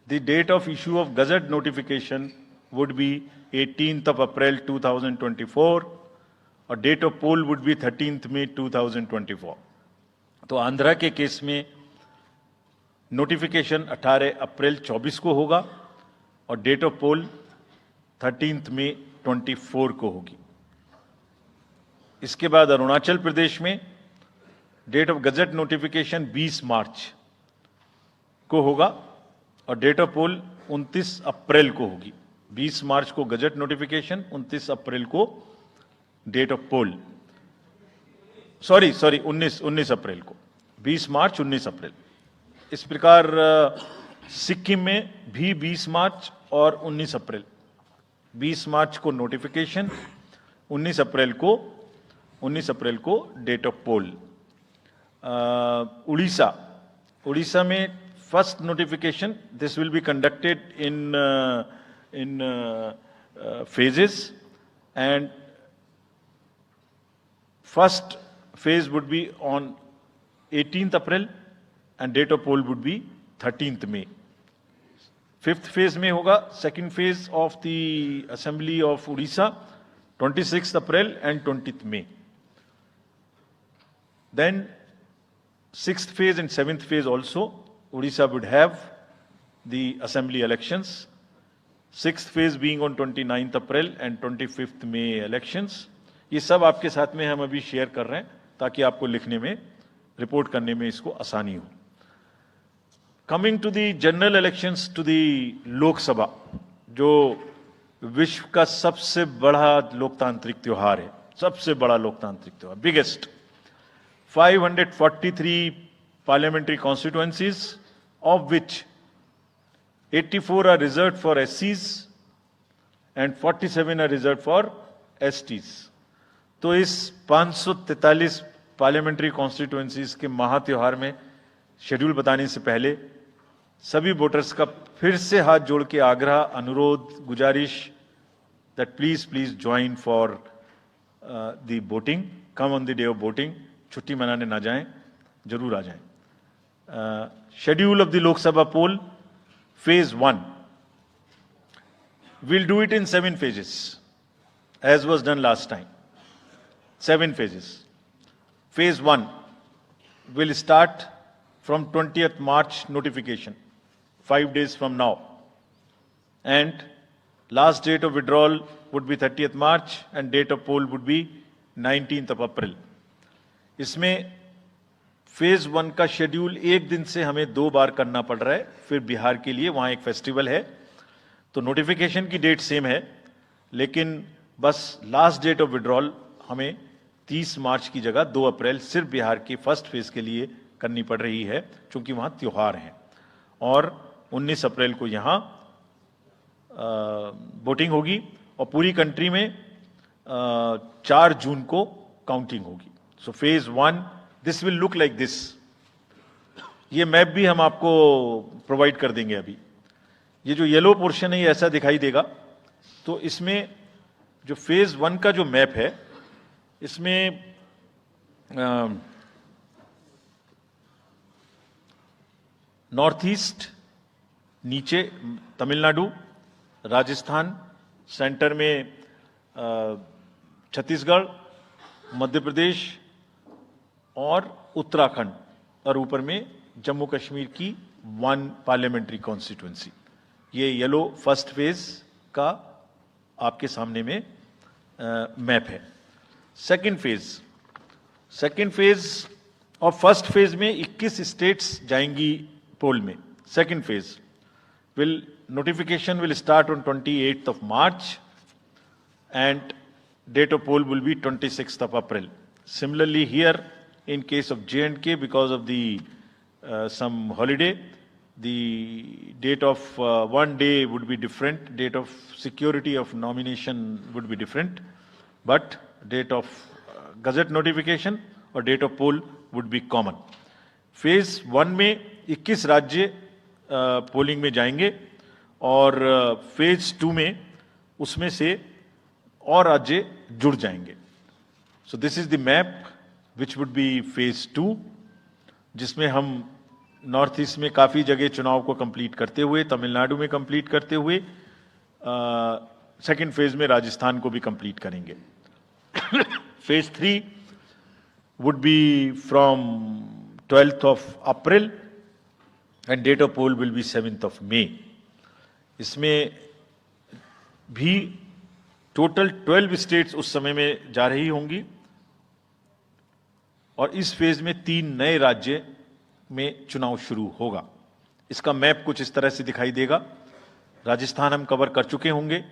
the date of issue of Gazette notification would be 18th of April 2024, or date of poll would be 13th May 2024. तो आंध्रा के केस में नोटिफिकेशन 18 अप्रैल 24 को होगा और डेट ऑफ पोल 13th मई 24 को होगी। इसके बाद अरुणाचल प्रदेश में डेट ऑफ गजट नोटिफिकेशन 20 मार्च को होगा और डेट ऑफ पोल 29 अप्रैल को होगी। 20 मार्च को गजट नोटिफिकेशन, 29 अप्रैल को डेट ऑफ पोल। सॉरी 19 अप्रैल को, 20 मार्च 19 अप्रैल। इस प्रकार सिक्किम में भी 20 मार्च और 19 अप्रैल, 20 मार्च को नोटिफिकेशन, 19 अप्रैल को डेट ऑफ पोल। उड़ीसा में first notification, this will be conducted in phases, and first phase would be on 18th April and date of poll would be 13th May. 5th phase में होगा second phase of the assembly of Odisha, 26th April and 20th May. Then 6th phase and 7th phase also Odisha would have the assembly elections. 6th phase being on 29th April and 25th May elections. ये सब आपके साथ में हम अभी शेयर कर रहे हैं ताकि आपको लिखने में, रिपोर्ट करने में इसको आसानी हो। Coming to the general elections to the Lok Sabha, जो विश्व का सबसे बड़ा लोकतांत्रिक त्योहार है, सबसे बड़ा लोकतांत्रिक त्योहार, biggest. 543 parliamentary constituencies, of which 84 are reserved for SCs and 47 are reserved for STs. तो इस 543 पार्लियामेंट्री कॉन्स्टिट्यूएंसीज के महात्योहार में शेड्यूल बताने से पहले सभी वोटर्स का फिर से हाथ जोड़ के आग्रह, अनुरोध, गुजारिश that please join for the voting. Come on the day of voting. छुट्टी मनाने ना जाएं, जरूर आ जाएं. Schedule of the Lok Sabha poll, phase 1. We'll do it in 7 phases, as was done last time. 7 phases. Phase 1 will start from 20th March notification, 5 days from now. And last date of withdrawal would be 30th March and date of poll would be 19th of April. इसमें फेज 1 का शेड्यूल एक दिन से हमें 2 बार करना पड़ रहा है. फिर बिहार के लिए वहां एक फेस्टिवल है, तो नोटिफिकेशन की डेट सेम है, लेकिन बस लास्ट डेट ऑफ विड्रॉल हमें 30 मार्च की जगह 2 अप्रैल सिर्फ बिहार के फर्स्ट फेज के लिए करनी पड़ रही है, क्योंकि वहां त्योहार हैं. और 19 अप्रैल को यहां वोटिंग होगी और पूरी कंट्री में 4 जून को काउंटिंग होगी. So phase 1 this will look like this. ये मैप भी हम आपको प्रोवाइड कर देंगे. अभी ये जो येलो पोर्शन है ये ऐसा दिखाई देगा. तो इसमें जो फेज 1 का जो मैप है, इसमें नॉर्थ ईस्ट नीचे तमिलनाडु, राजस्थान, सेंटर में छत्तीसगढ़, मध्य प्रदेश और उत्तराखंड, और ऊपर में जम्मू कश्मीर की 1 पार्लियामेंट्री कॉन्स्टिट्यूंसी. ये येलो फर्स्ट फेज का आपके सामने में मैप है. सेकंड फेज और फर्स्ट फेज में 21 स्टेट्स जाएंगी पोल में. Second phase notification will start on 28th of March and date of poll will be 26th of April. Similarly here in case of J&K, because of the some holiday, the date of one day would be different, date of security of nomination would be different, but date of gazette notification or date of poll would be common. Phase 1 में 21 राज्य पोलिंग में जाएंगे और फेज 2 में उसमें से और राज्य जुड़ जाएंगे. सो this is the map which would be phase 2, जिसमें हम नॉर्थ ईस्ट में काफी जगह चुनाव को कंप्लीट करते हुए, तमिलनाडु में कंप्लीट करते हुए, सेकंड फेज में राजस्थान को भी कंप्लीट करेंगे. Phase 3 would be from 12th of April and date of poll will be 7th of May. इसमें भी टोटल 12 स्टेट्स उस समय में जा रही होंगी और इस फेज में 3 नए राज्य में चुनाव शुरू होगा. इसका मैप कुछ इस तरह से दिखाई देगा. राजस्थान हम कवर कर चुके होंगे,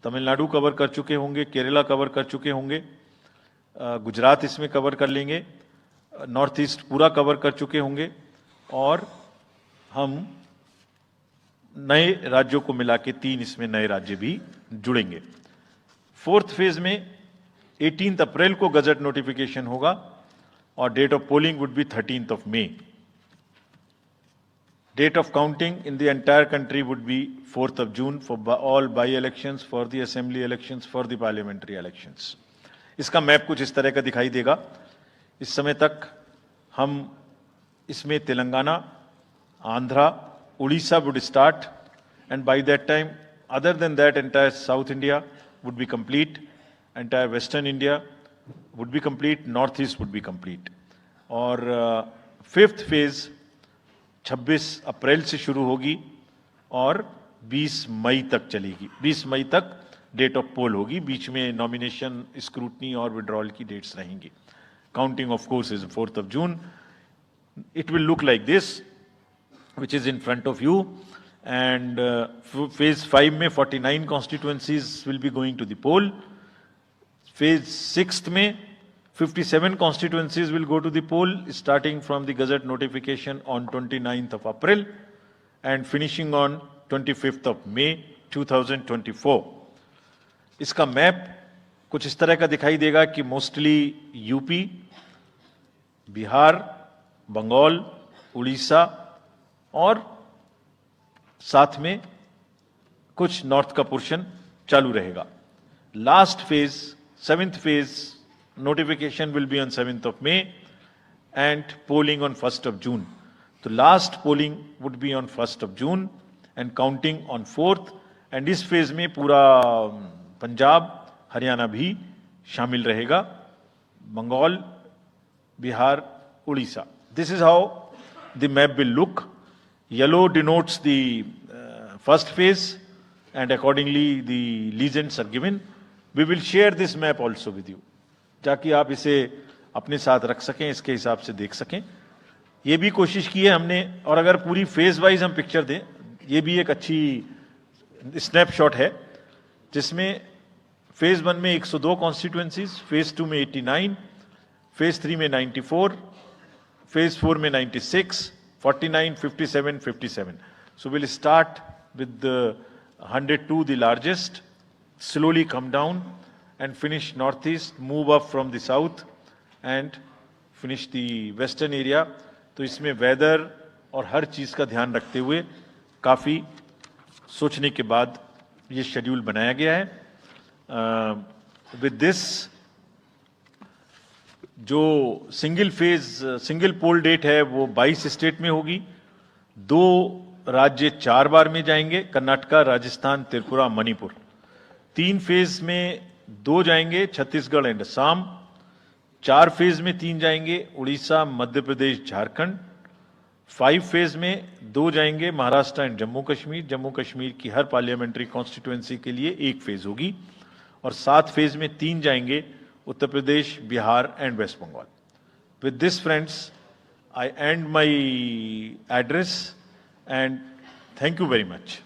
तमिलनाडु कवर कर चुके होंगे, केरला कवर कर चुके होंगे, गुजरात इसमें कवर कर लेंगे, नॉर्थ ईस्ट पूरा कवर कर चुके होंगे और हम नए राज्यों को मिला के 3 इसमें नए राज्य भी जुड़ेंगे. फोर्थ फेज में 18 अप्रैल को गजट नोटिफिकेशन होगा और date of polling would be 13th of May. Date of counting in the entire country would be 4th of June for all by-elections, for the assembly elections, for the parliamentary elections. इसका मैप कुछ इस तरह का दिखाई देगा. इस समय तक हम इसमें Telangana, Andhra, Orissa would start, and by that time, other than that, entire South India would be complete, entire Western India would be complete, Northeast would be complete. और फिफ्थ फेज 26 अप्रैल से शुरू होगी और 20 मई तक चलेगी. 20 मई तक डेट ऑफ पोल होगी. बीच में नॉमिनेशन, स्क्रूटनी और विड्रॉल की डेट्स रहेंगी. Counting of course is 4th of June. It will look like this, which is in front of you. And phase 5 में 49 constituencies will be going to the poll. Phase 6 में 57 constituencies will go to the poll, starting from the Gazette notification on 29th of April and finishing on 25th of May 2024. इसका मैप कुछ इस तरह का दिखाई देगा कि मोस्टली यूपी, बिहार, बंगाल, उड़ीसा और साथ में कुछ नॉर्थ का पोर्शन चालू रहेगा. last phase, 7th phase, notification will be on 7th of May and polling on 1st of June. So last polling would be on 1st of June and counting on 4th. And इस फेज में पूरा पंजाब, हरियाणा भी शामिल रहेगा, Bengal, Bihar, Orissa. This is how the map will look. Yellow denotes the first phase and accordingly the legends are given. We will share this map also with you, ताकि आप इसे अपने साथ रख सकें, इसके हिसाब से देख सकें. ये भी कोशिश की है हमने, और अगर पूरी फेज वाइज हम पिक्चर दें, ये भी एक अच्छी स्नैपशॉट है, जिसमें फेज 1 में 102 कॉन्स्टिट्यूएंसीज, फेज 2 में 89, फेज 3 में 94, फेज 4 में 96, 49, 57, 57. So we'll start with the 102, the largest, slowly come down and finish northeast, move up from the south and finish the western area. तो इसमें वेदर और हर चीज का ध्यान रखते हुए काफी सोचने के बाद ये शेड्यूल बनाया गया है. विद दिस जो सिंगल पोल डेट है वो 22 स्टेट में होगी. 2 राज्य 4 बार में जाएंगे, कर्नाटका, राजस्थान, त्रिपुरा, मणिपुर. 3 फेज में 2 जाएंगे, छत्तीसगढ़ एंड असम. 4 फेज में 3 जाएंगे, उड़ीसा, मध्य प्रदेश, झारखंड. 5 फेज में 2 जाएंगे, महाराष्ट्र एंड जम्मू कश्मीर. जम्मू कश्मीर की हर पार्लियामेंट्री कॉन्स्टिट्यूएंसी के लिए 1 फेज होगी. और 7 फेज में 3 जाएंगे, Uttar Pradesh, Bihar and West Bengal. With this friends, I end my address and thank you very much.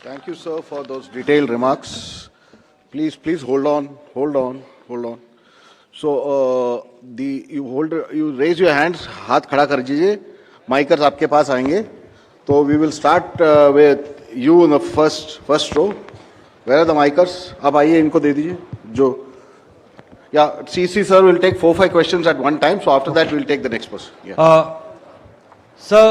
Thank you, sir, for those detailed remarks. Please hold on. So, you raise your hands, हाथ खड़ा कर दीजिए. Micers आपके पास आएंगे. तो we will start with you in the first row. Where are the micers? आप आइए, इनको दे दीजिए. जो, yeah, CC sir will take 4-5 questions at one time. So after that, we'll take the next person. Yeah. Sir,